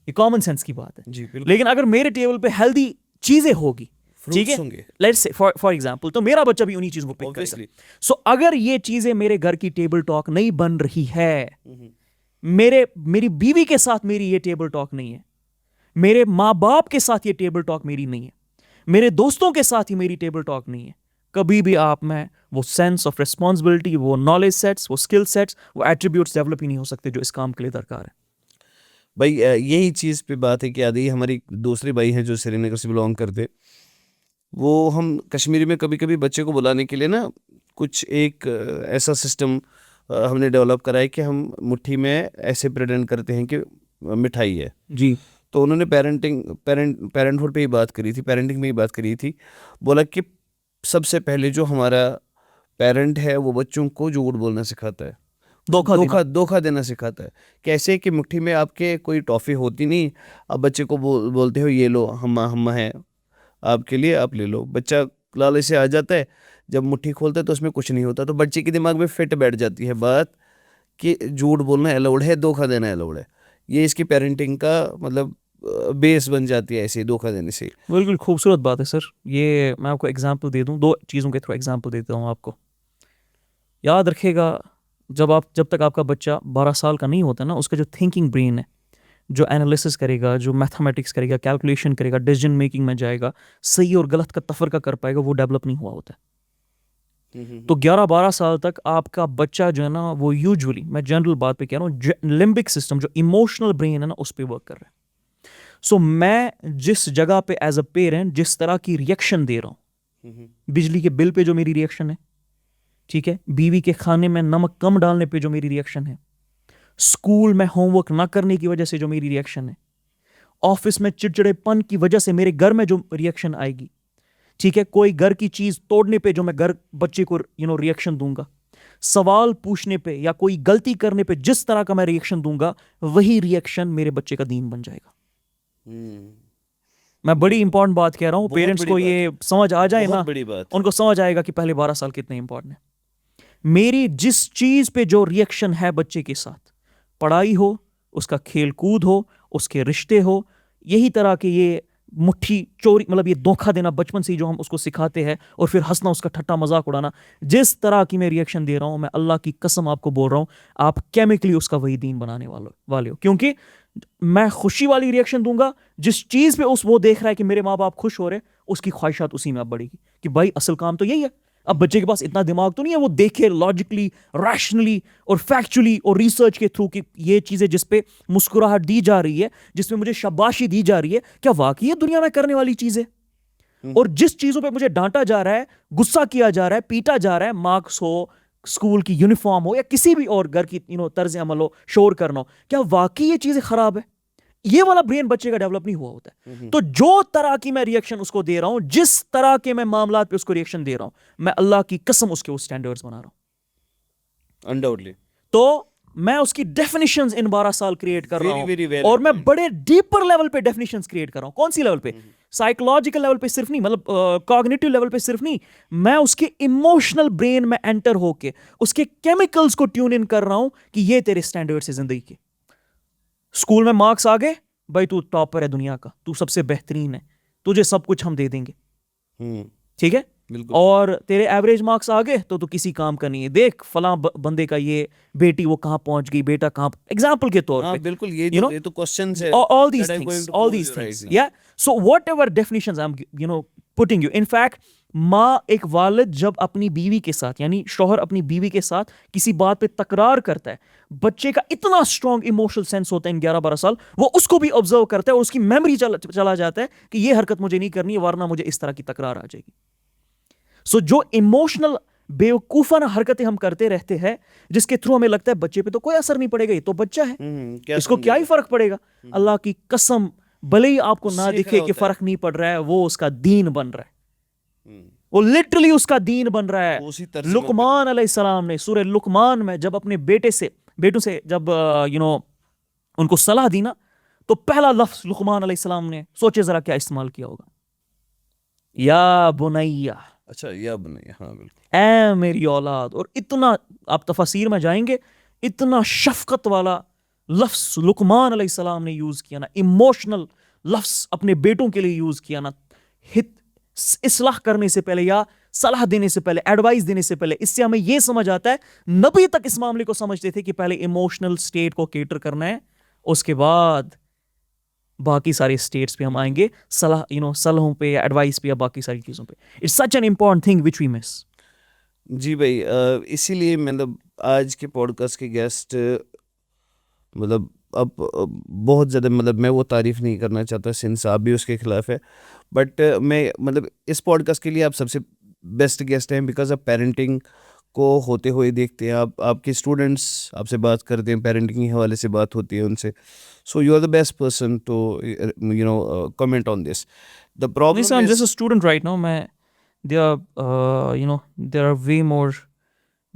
یہ کامن سینس کی بات ہے. لیکن اگر میرے ٹیبل پہ ہیلدی چیزیں ہوگی، ٹھیک ہے، لیٹس سے فار ایگزامپل، تو میرا بچہ بھی انہی چیزوں کو پک کرے گا. سو اگر یہ چیزیں میرے گھر کی ٹیبل ٹاک نہیں بن رہی ہے، میری بیوی کے ساتھ میری یہ ٹیبل ٹاک نہیں ہے، میرے ماں باپ کے ساتھ یہ ٹیبل ٹاک میری نہیں ہے، میرے دوستوں کے ساتھ ہی میری ٹیبل ٹاک نہیں ہے، کبھی بھی آپ میں وہ سینس آف ریسپانسبلٹی، وہ نالج سیٹس، وہ اسکل سیٹس، وہ ایٹریبیوٹس ڈیولپ ہی نہیں ہو سکتے جو اس کام کے لیے درکار ہے. بھائی یہی چیز پہ بات ہے کہ آدھی ہماری دوسرے بھائی ہیں جو سری نگر سے بلانگ کرتے، وہ ہم کشمیری میں کبھی کبھی بچے کو بلانے کے لیے نا کچھ ایک ایسا سسٹم ہم نے ڈیولپ کرا ہے کہ ہم مٹھی میں ایسے پریٹینڈ کرتے ہیں کہ مٹھائی ہے. جی. تو انہوں نے پیرنٹہڈ پہ ہی بات کری تھی، پیرنٹنگ میں ہی بات کری تھی. بولا کہ سب سے پہلے جو ہمارا پیرنٹ ہے وہ بچوں کو جھوٹ بولنا سکھاتا ہے، دھوکہ دینا سکھاتا ہے. کیسے کہ مٹھی میں آپ کے کوئی ٹافی ہوتی نہیں, آپ بچے کو بولتے ہو یہ لو ہم ہیں آپ کے لیے, آپ لے لو. بچہ لالچ سے آ جاتا ہے, جب مٹھی کھولتا ہے تو اس میں کچھ نہیں ہوتا, تو بچے کے دماغ میں فٹ بیٹھ جاتی ہے بات کہ جھوٹ بولنا الاؤڈ ہے, دھوکہ دینا الاؤڈ ہے. یہ اس کی پیرنٹنگ کا مطلب بیس بن جاتی ہے ایسے دھوکہ دینے سے. بالکل خوبصورت بات ہے سر. یہ میں آپ کو ایگزامپل دے دوں, 2 چیزوں کے تھرو ایگزامپل دیتا ہوں آپ کو. یاد رکھے گا جب تک آپ کا بچہ 12 سال کا نہیں ہوتا نا, اس کا جو تھنکنگ برین ہے, جو انالیسس کرے گا, جو میتھمیٹکس کرے گا, کیلکولیشن کرے گا, ڈیسیجن میکنگ میں جائے گا, صحیح اور غلط کا تفرقہ کر پائے گا, وہ ڈیولپ نہیں ہوا ہوتا ہے. تو 11-12 سال تک آپ کا بچہ جو ہے نا, وہ یوجولی, میں جنرل بات پہ کہہ رہا ہوں, لمبک سسٹم جو ایموشنل برین ہے نا, اس پہ ورک کر رہا ہے. سو میں جس جگہ پہ ایز اے پیرنٹ جس طرح کی ریئیکشن دے رہا ہوں, بجلی کے بل پہ جو میری ریئیکشن ہے, ٹھیک ہے, بیوی کے کھانے میں نمک کم ڈالنے پہ جو میری ریئیکشن ہے, اسکول میں ہوم ورک نہ کرنے کی وجہ سے جو میری ریئیکشن ہے, آفس میں چڑچڑے پن کی وجہ سے میرے گھر میں جو ریئیکشن آئے گی, ٹھیک ہے, کوئی گھر کی چیز توڑنے پہ جو میں بچے کو ریئیکشن دوں گا, سوال پوچھنے پہ یا کوئی غلطی کرنے پہ جس طرح کا میں ریئیکشن دوں گا, وہی ریئیکشن میرے بچے کا دین بن جائے گا. میں بڑی امپورٹنٹ بات کہہ رہا ہوں, پیرنٹس کو یہ سمجھ آ جائے نا, ان کو سمجھ آئے گا کہ پہلے 12 سال کتنے امپورٹنٹ ہیں. میری جس چیز پہ جو ریئیکشن ہے بچے کے ساتھ, پڑھائی ہو, اس کا کھیل کود ہو, اس کے رشتے ہو, یہی طرح کے یہ مٹھی چوری, مطلب یہ دھوکہ دینا بچپن سے ہی جو ہم اس کو سکھاتے ہیں, اور پھر ہنسنا, اس کا ٹھٹا مذاق اڑانا, جس طرح کی میں ریئیکشن دے رہا ہوں, میں اللہ کی قسم آپ کو بول رہا ہوں, آپ کیمکلی اس کا وہی دین بنانے والے ہو. کیونکہ میں خوشی والی ریئیکشن دوں گا, جس چیز پہ وہ دیکھ رہا ہے کہ میرے ماں باپ خوش ہو رہے, اس کی خواہشات اسی میں اب بڑھے گی کہ بھائی اصل کام تو یہی ہے. اب بچے کے پاس اتنا دماغ تو نہیں ہے وہ دیکھے لاجکلی, ریشنلی اور فیکچولی اور ریسرچ کے تھرو کہ یہ چیزیں جس پہ مسکراہٹ دی جا رہی ہے, جس پہ مجھے شاباشی دی جا رہی ہے, کیا واقعی یہ دنیا میں کرنے والی چیز ہے. اور جس چیزوں پہ مجھے ڈانٹا جا رہا ہے, غصہ کیا جا رہا ہے, پیٹا جا رہا ہے, مارکس ہو, اسکول کی یونیفارم ہو, یا کسی بھی اور گھر کی طرز عمل ہو, شور کرنا ہو, کیا واقعی یہ چیزیں خراب ہے. یہ والا برین بچے کا ڈیولپ نہیں ہوا ہوتا ہے. تو جو طرح کی میں ریئیکشن اس کو دے رہا ہوں, جس طرح کے میں معاملات پہ اس کو ریئیکشن دے رہا ہوں, میں اللہ کی قسم اس کے وہ سٹینڈرڈز بنا رہا ہوں. انڈاؤٹلی. تو میں اس کی ڈیفینیشنز ان 12 سال کریٹ کر رہا ہوں, اور میں بڑے ڈیپر لیول پہ ڈیفینیشنز کریٹ کر رہا ہوں. کون سی لیول پہ؟ سائیکولوجیکل لیول پہ صرف نہیں, مطلب کاگنیٹو لیول پہ صرف نہیں, میں اس کے ایموشنل برین میں انٹر ہو کے اس کے کیمیکلز کو ٹیون ان کر رہا ہوں کہ یہ تیرے سٹینڈرڈز ہیں زندگی کے. اسکول میں مارکس آ گئے, بھائی تو ٹاپر ہے دنیا کا, تو سب سے بہترین ہے, تجھے سب کچھ ہم دے دیں گے, ٹھیک ہے. اور تیرے ایوریج مارکس آ گئے تو کسی کام کا نہیں ہے, دیکھ فلاں بندے کا یہ بیٹی وہ کہاں پہنچ گئی, بیٹا کہاں, ایگزامپل کے طور پہ. بالکل, یہ تو کوسچنز ہے. all these things yeah. So whatever definitions I'm putting you, in fact, ماں ایک والد جب اپنی بیوی کے ساتھ, یعنی شوہر اپنی بیوی کے ساتھ کسی بات پہ تکرار کرتا ہے, بچے کا اتنا اسٹرانگ ایموشنل سینس ہوتا ہے ان 11-12 سال, وہ اس کو بھی آبزرو کرتا ہے اور اس کی میموری چلا جاتا ہے کہ یہ حرکت مجھے نہیں کرنی ہے ورنہ مجھے اس طرح کی تکرار آ جائے گی. سو جو ایموشنل بیوقوفانہ حرکتیں ہم کرتے رہتے ہیں, جس کے تھرو ہمیں لگتا ہے بچے پہ تو کوئی اثر نہیں پڑے گا, یہ تو بچہ ہے, اس کو کیا ہی فرق پڑے گا. اللہ کی قسم, بھلے ہی آپ کو نہ دکھے کہ فرق نہیں پڑ رہا ہے, وہ اس کا دین بن رہا ہے, وہ لٹرلی اس کا دین بن رہا ہے. لقمان علیہ السلام نے سورہ لقمان میں جب اپنے بیٹوں سے جب ان کو صلاح دی نا, تو پہلا لفظ لقمان علیہ السلام نے, سوچے ذرا کیا استعمال کیا ہوگا, یا بنیا. اچھا, یا بنیا, ہاں بالکل, اے میری اولاد. اور اتنا آپ تفاسیر میں جائیں گے, اتنا شفقت والا لفظ لقمان علیہ السلام نے یوز کیا نا, ایموشنل لفظ اپنے بیٹوں کے لیے یوز کیا نا, اصلاح کرنے سے پہلے یا صلاح دینے سے پہلے, ایڈوائز دینے سے پہلے. اس سے ہمیں یہ سمجھ آتا ہے نبی تک اس معاملے کو سمجھتے تھے کہ پہلے ایموشنل سٹیٹ کو کیٹر کرنا ہے, اس کے بعد باقی سارے اسٹیٹس پہ ہم آئیں گے, صلاحوں پہ یا ایڈوائس پہ یا باقی ساری چیزوں پہ. It's such an important thing which we miss. جی بھائی, اسی لیے مطلب آج کے پوڈ کاسٹ کے گیسٹ مطلب اب بہت زیادہ, مطلب میں وہ تعریف نہیں کرنا چاہتا سنس آپ بھی اس کے خلاف ہے, بٹ میں مطلب اس پوڈ کاسٹ کے لیے آپ سب سے بیسٹ گیسٹ ہیں, بیکاز آپ پیرنٹنگ کو ہوتے ہوئے دیکھتے ہیں, آپ کے اسٹوڈنٹس آپ سے بات کرتے ہیں, پیرنٹنگ کے حوالے سے بات ہوتی ہے ان سے, so you are the best person to comment on this. The problem I'm just a student right now. There are way more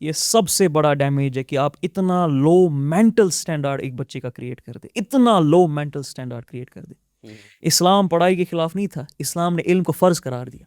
یہ سب سے بڑا ڈیمیج ہے کہ آپ اتنا لو مینٹل سٹینڈرڈ ایک بچے کا کریٹ کر دیں, اتنا لو مینٹل سٹینڈرڈ کریٹ کر دیں. اسلام پڑھائی کے خلاف نہیں تھا, اسلام نے علم کو فرض قرار دیا.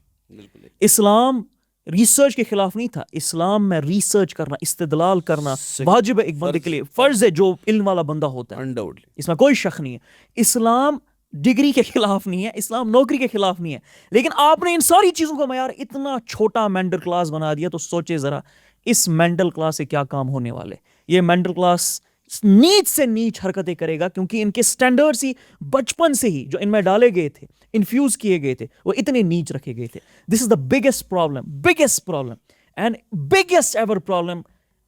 اسلام ریسرچ کے خلاف نہیں تھا, اسلام میں ریسرچ کرنا, استدلال کرنا واجب ہے ایک بندے کے لیے, فرض ہے جو علم والا بندہ ہوتا ہے, اس میں کوئی شک نہیں ہے. اسلام ڈگری کے خلاف نہیں ہے, اسلام نوکری کے خلاف نہیں ہے, لیکن آپ نے ان ساری چیزوں کو معیار اتنا چھوٹا مینٹل کلاس بنا دیا. تو سوچے ذرا اس مینٹل کلاس سے کیا کام ہونے والے. یہ مینٹل کلاس نیچ سے نیچ حرکتیں کرے گا, کیونکہ ان کے سٹینڈرڈز ہی بچپن سے ہی جو ان میں ڈالے گئے تھے, انفیوز کیے گئے تھے, وہ اتنے نیچ رکھے گئے تھے. This is the biggest problem and biggest ever problem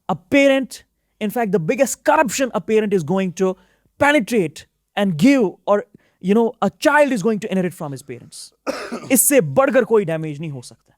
a parent, in fact the biggest corruption a parent is going to penetrate and give, or you know a child is going to inherit from his parents. اس سے بڑھ کر کوئی damage نہیں ہو سکتا.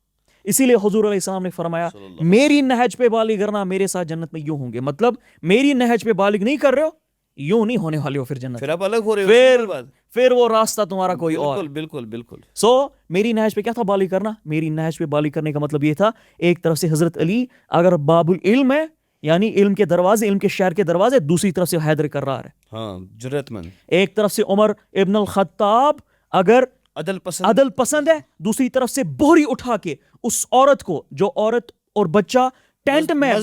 اسی لیے حضور علیہ السلام نے فرمایا میری نہج پہ بالغ کرنا میرے ساتھ جنت میں یوں ہوں گے. مطلب میری نہج پہ بالغ نہیں کر رہے ہو, یوں نہیں ہونے والے ہو پھر جنت, پھر آپ الگ ہو رہے ہو, پھر وہ راستہ تمہارا کوئی اور. بالکل. سو میری نہج پہ کیا تھا بالغ کرنا, میری نہج پہ بالغ کرنے کا مطلب یہ تھا ایک طرف سے حضرت علی اگر باب العلم ہے, یعنی علم کے دروازے, علم کے شہر کے دروازے, دوسری طرف سے حیدر کرار ہے, ہاں جرأت مند. ایک طرف سے عمر ابن الخطاب اگر عدل پسند ہے, دوسری طرف سے بوری اٹھا کے اس عورت کو, جو عورت اور بچہ ٹینٹ میں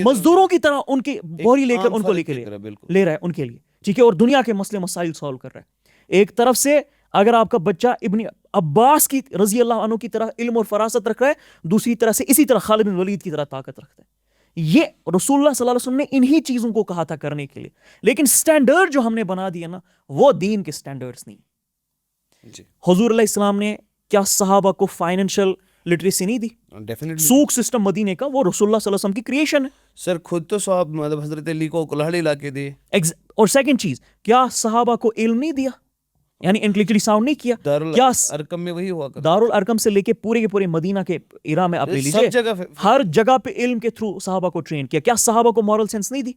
مزدوروں کی طرح ان کی بوری لے کر ان کو لے رہا ہے ان کے لیے, ٹھیک ہے, اور دنیا کے مسئلے مسائل سالو کر رہا ہے. ایک طرف سے اگر آپ کا بچہ ابن عباس کی رضی اللہ عنہ کی طرح علم اور فراست رکھ رہا ہے, دوسری طرح سے اسی طرح خالد بن ولید کی طرح طاقت رکھتا ہے. یہ رسول اللہ صلی اللہ علیہ وسلم نے انہی چیزوں کو کہا تھا کرنے کے لیے, لیکن سٹینڈرڈ جو ہم نے بنا دیا نا وہ دین کے سٹینڈرڈز نہیں. حضور علیہ السلام نے کیا صحابہ کو فائنینشیل لٹریسی نہیں دی؟ سوق سسٹم مدینے کا وہ رسول اللہ صلی اللہ علیہ وسلم کی کریشن ہے. سر خود تو صحاب مطلب حضرت علی کو کلہڑی لا کے دے. اور سیکنڈ چیز, کیا صحابہ کو علم نہیں دیا, یعنی انٹلیکچولی ساؤنڈ نہیں کیا؟ دارالارقم میں وہی ہوا کرتا, دارالارقم سے لے کے پورے کے پورے مدینہ کے ایرا میں آپ لے لیجیے, ہر جگہ پہ علم کے تھرو صحابہ کو ٹرین کیا. کیا صحابہ کو مورل سینس نہیں دی؟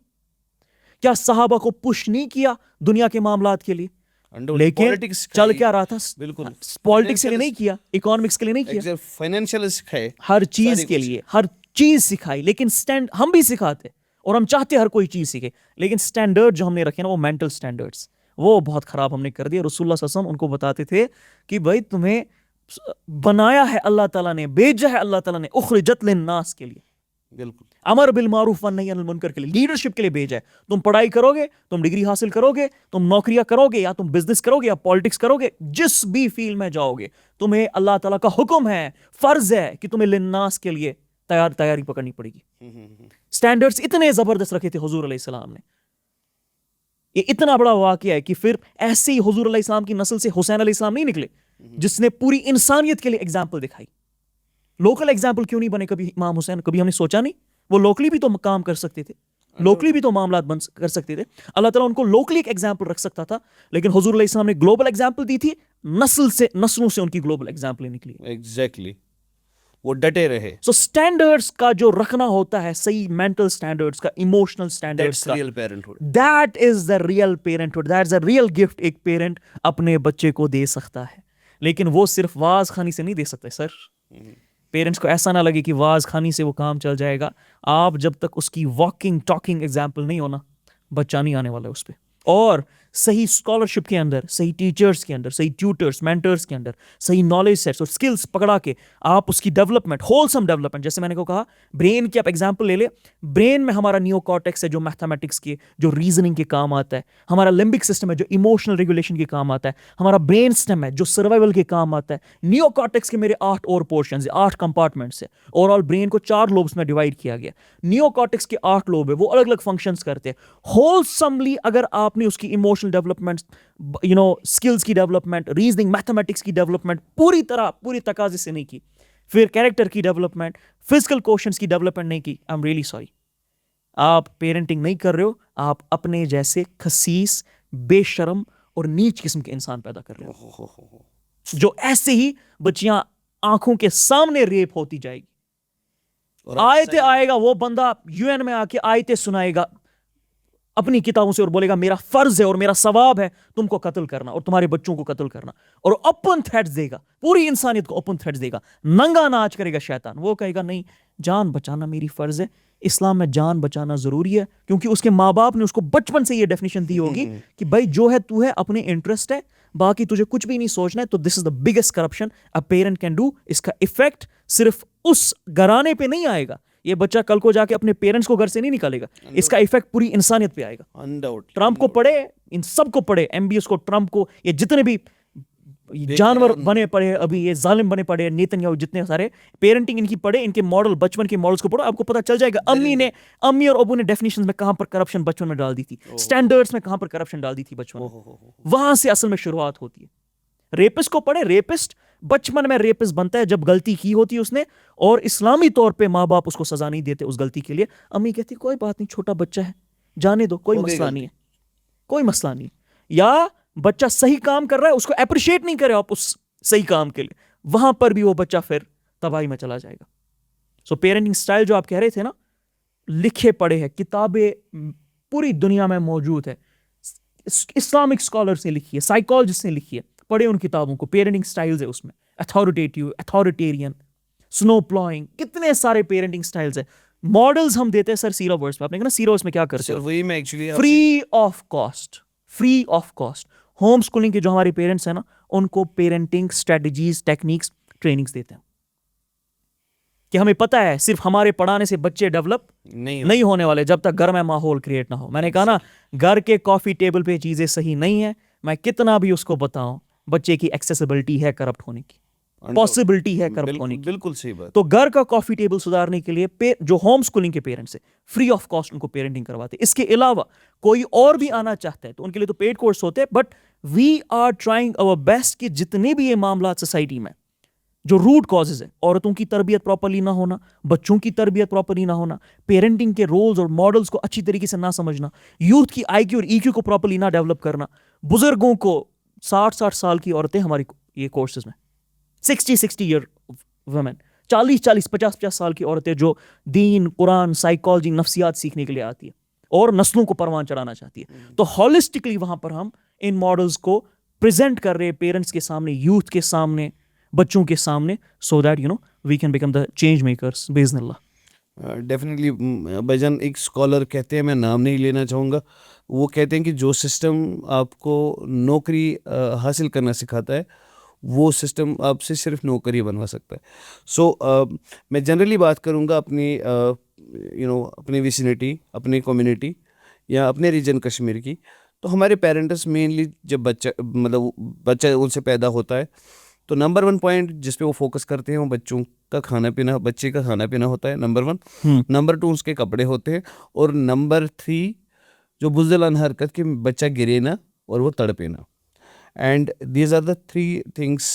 کیا صحابہ کو پش نہیں کیا دنیا کے معاملات کے لیے؟ لیکن چل کیا رہا تھا, بالکل پالیٹکس کے لیے نہیں کیا, اکنامکس کے لیے نہیں کیا, فائنینشیل سکھائے, ہر چیز کے لیے ہر چیز سکھائی. لیکن سٹینڈ ہم بھی سکھاتے اور ہم چاہتے ہر کوئی چیز سیکھے, لیکن سٹینڈرڈ جو ہم نے رکھے نا وہ مینٹل سٹینڈرڈز وہ بہت خراب ہم نے کر دیا. رسول اللہ صلی اللہ علیہ وسلم ان کو بتاتے تھے کہ بھائی تمہیں بنایا ہے اللہ تعالیٰ نے, بھیجا ہے اللہ تعالیٰ نے, اخرجت للناس کے لیے, بالکل امر بالمعروف والنہی عن المنکر کے لیے, لیڈرشپ کے لیے بھیجا ہے. تم پڑھائی کرو گے, تم ڈگری حاصل کرو گے, تم نوکریاں کرو گے, یا تم بزنس کرو گے, یا پالیٹکس کرو گے, جس بھی فیلڈ میں جاؤ گے, تمہیں اللہ تعالیٰ کا حکم ہے, فرض ہے کہ تمہیں للناس کے لیے تیاری پکڑنی پڑے گی. سٹینڈرڈز اتنے زبردست رکھے تھے حضور علیہ السلام نے. یہ اتنا بڑا واقعہ ہے کہ پھر ایسے ہی حضور علیہ السلام کی نسل سے حسین علیہ السلام نہیں نکلے جس نے پوری انسانیت کے لیے ایگزامپل دکھائی. لوکل ایگزامپل کیوں نہیں بنے کبھی امام حسین؟ کبھی ہم نے سوچا نہیں؟ وہ لوکلی بھی تو کام کر سکتے تھے, لوکلی بھی تو معاملات بن کر سکتے تھے. اللہ تعالیٰ ان کو لوکلی ایک ایگزامپل رکھ سکتا تھا, لیکن حضور علیہ السلام نے گلوبل ایگزامپل دی تھی, نسلوں سے ان کی گلوبل ایگزامپل نکلی. ایگزیکٹلی, وہ ڈٹے رہے. سو سٹینڈرڈز کا جو رکھنا ہوتا ہے, صحیح مینٹل سٹینڈرڈز کا, ایموشنل سٹینڈرڈز کا, that is the real parenthood, that is a real gift ایک پیرنٹ اپنے بچے کو دے سکتا ہے. لیکن وہ صرف واز خانی سے نہیں دے سکتے. سر پیرنٹس کو ایسا نہ لگے کہ واز خانی سے وہ کام چل جائے گا. آپ جب تک اس کی واکنگ ٹاکنگ ایگزامپل نہیں ہونا, بچہ نہیں آنے والا ہے اس پہ. اور صحیح اسکالرشپ کے اندر, صحیح ٹیچرز کے اندر, صحیح ٹیوٹرز مینٹرز کے اندر صحیح نالج سیٹس اور اسکلس پکڑا کے آپ اس کی ڈیولپمنٹ, ہولسم ڈیولپمنٹ, جیسے میں نے کو کہا برین کی آپ ایگزامپل لے لیں. برین میں ہمارا نیو کارٹیکس ہے جو میتھمیٹکس کے, جو ریزننگ کے کام آتا ہے. ہمارا لمبک سسٹم ہے جو ایموشنل ریگولیشن کے کام آتا ہے. ہمارا برین سسٹم ہے جو سروائیول کے کام آتا ہے. نیو کارٹیکس کے میرے 8 اور پورشنز, 8 کمپارٹمنٹس ہیں. اوور آل برین کو 4 لوبس میں ڈیوائڈ کیا گیا. نیو کارٹیکس کے 8 لوب ہے, وہ الگ الگ فنکشنز کرتے ہیں. ہولسملی اگر آپ نے اس کی ایموشنل ڈیولپمنٹ, اسکلز کی ڈیولپمنٹ, ریزننگ, میتھمیٹکس کی ڈیولپمنٹ پوری تقاضے سے نہیں کی, پھر کیریکٹر کی ڈیولپمنٹ, فزیکل کوشنز کی ڈیولپمنٹ نہیں کی, آئی ایم ریئلی سوری. آپ پیرنٹنگ نہیں کر رہے ہو, آپ اپنے جیسے خسیس, بے شرم اور نیچ قسم کے انسان پیدا کر رہے ہو, جو ایسے ہی بچیاں آنکھوں کے سامنے ریپ ہوتی جائے گی. آیتیں آئے گا وہ بندہ UN میں آ کے آیتیں سنائے گا, اپنی کتابوں سے اور بولے گا میرا فرض ہے اور میرا ثواب ہے تم کو قتل کرنا اور تمہارے بچوں کو قتل کرنا, اور اوپن تھریٹس دے گا, پوری انسانیت کو اوپن تھریٹس دے گا, ننگا ناچ کرے گا شیطان. وہ کہے گا نہیں, جان بچانا میری فرض ہے, اسلام میں جان بچانا ضروری ہے, کیونکہ اس کے ماں باپ نے اس کو بچپن سے یہ ڈیفینیشن دی ہوگی کہ بھائی جو ہے تو ہے, اپنے انٹرسٹ ہے, باقی تجھے کچھ بھی نہیں سوچنا ہے. تو this is the biggest corruption a parent can do. اس کا افیکٹ صرف اس گھرانے پہ نہیں آئے گا, یہ بچہ کل کو جا کے اپنے پیرنٹس کو گھر سے نہیں نکالے گا, اس کا افیکٹ پوری انسانیت پہ آئے گا. ٹرمپ کو پڑھے, ان سب کو پڑھے, ایم بی ایس کو, ٹرمپ کو, یہ جتنے بھی جانور بنے پڑے ابھی, یہ ظالم بنے پڑے, نیتن یاہو, جتنے سارے پیرنٹنگ ان کی پڑھے, ان کے ماڈل, بچپن کے ماڈلز کو پڑھو, آپ کو پتہ چل جائے گا امی اور ابو نے ڈیفینیشنز میں کہاں پر کرپشن بچپن میں ڈال دی تھی, سٹینڈرڈز میں کہاں پر کرپشن ڈال دی تھی بچپن میں. وہاں سے اصل میں شروعات ہوتی ہے. ریپسٹ کو پڑھے, ریپسٹ بچپن میں ریپسٹ بنتا ہے جب غلطی کی ہوتی ہے اس نے, اور اسلامی طور پہ ماں باپ اس کو سزا نہیں دیتے اس غلطی کے لیے. امی کہتی کوئی بات نہیں, چھوٹا بچہ ہے, جانے دو, کوئی مسئلہ نہیں ہے, کوئی مسئلہ نہیں. یا بچہ صحیح کام کر رہا ہے, اس کو اپریشیٹ نہیں کرے آپ اس صحیح کام کے لیے, وہاں پر بھی وہ بچہ پھر تباہی میں چلا جائے گا. سو پیرنٹنگ سٹائل جو آپ کہہ رہے تھے نا, لکھے پڑھے ہیں, کتابیں پوری دنیا میں موجود ہے, اسلامک اسکالرس نے لکھی ہے, سائیکالوجسٹ نے لکھی ہے, پڑھے ان کتابوں کو. پیرنٹنگ سٹائلز ہے اس میں, اتھارٹیٹیو, اتھارٹیرین, سنو پلوئنگ, کتنے سارے پیرنٹنگ سٹائلز ہیں. ماڈلز ہم دیتے ہیں سر سیرو ورڈز میں. آپ نے کہا نا سیرو اس میں کیا کرتے وہی میں actually free of cost, free of cost. Home schooling کے جو ہمارے پیرنٹس ہیں نا, ان کو پیرنٹنگ اسٹریٹجیز, ٹیکنیکس, ٹریننگس دیتے ہیں کہ ہمیں پتہ ہے صرف ہمارے پڑھانے سے بچے ڈیولپ نہیں ہونے والے جب تک گھر میں ماحول کریٹ نہ ہو. میں نے کہا نا, گھر کے کافی ٹیبل پہ چیزیں صحیح نہیں ہیں, میں کتنا بھی اس کو بتاؤں, بچے کی ایکسیسیبلٹی ہے کرپٹ ہونے کی, پاسبلٹی ہے کرپٹ ہونے کی. بالکل صحیح بات. تو گھر کا کافی ٹیبل سدھارنے کے لیے جو ہوم اسکولنگ کے پیرنٹس ہیں, فری آف کاسٹ ان کو پیرنٹنگ کرواتے. اس کے علاوہ کوئی اور بھی آنا چاہتا ہے تو ان کے لیے تو پیڈ کورس ہوتے ہیں, but we are trying our best کہ جتنے بھی یہ معاملات سوسائٹی میں جو روٹ کازز ہیں, عورتوں کی تربیت پراپرلی نہ ہونا, بچوں کی تربیت پراپرلی نہ ہونا, پیرنٹنگ کے رولز اور ماڈلز کو اچھی طریقے سے نہ سمجھنا, یوتھ کی آئی کیو اور ای کیو کو پراپرلی نہ ڈیولپ کرنا, بزرگوں کو 60 سال کی عورتیں ہماری یہ کورسز میں, 60 ایئر ویمن, 40 سال کی عورتیں جو دین, قرآن, سائیکالوجی, نفسیات سیکھنے کے لیے آتی ہے اور نسلوں کو پروان چڑھانا چاہتی ہے. تو ہالسٹکلی وہاں پر ہم ان ماڈلز کو پریزنٹ کر رہے ہیں پیرنٹس کے سامنے, یوتھ کے سامنے, بچوں کے سامنے, so that you know we can become the change makers باذن اللہ. ڈیفینیٹلی بھائی جان, ایک اسکالر کہتے ہیں, میں نام نہیں لینا چاہوں گا, وہ کہتے ہیں کہ جو سسٹم آپ کو نوکری حاصل کرنا سکھاتا ہے وہ سسٹم آپ سے صرف نوکری بنوا سکتا ہے. سو میں جنرلی بات کروں گا اپنی اپنی ویسینٹی, اپنی کمیونٹی یا اپنے ریجن کشمیر کی. تو ہمارے پیرنٹس مینلی جب بچہ ان سے پیدا ہوتا ہے تو نمبر 1 پوائنٹ جس پہ وہ فوکس کرتے ہیں وہ بچوں کا کھانا پینا, بچے کا کھانا پینا ہوتا ہے نمبر 1. نمبر 2 اس کے کپڑے ہوتے ہیں, اور نمبر 3 جو بزدلانہ حرکت کہ بچہ گرے نہ اور وہ تڑپے نہ. And these are the 3 things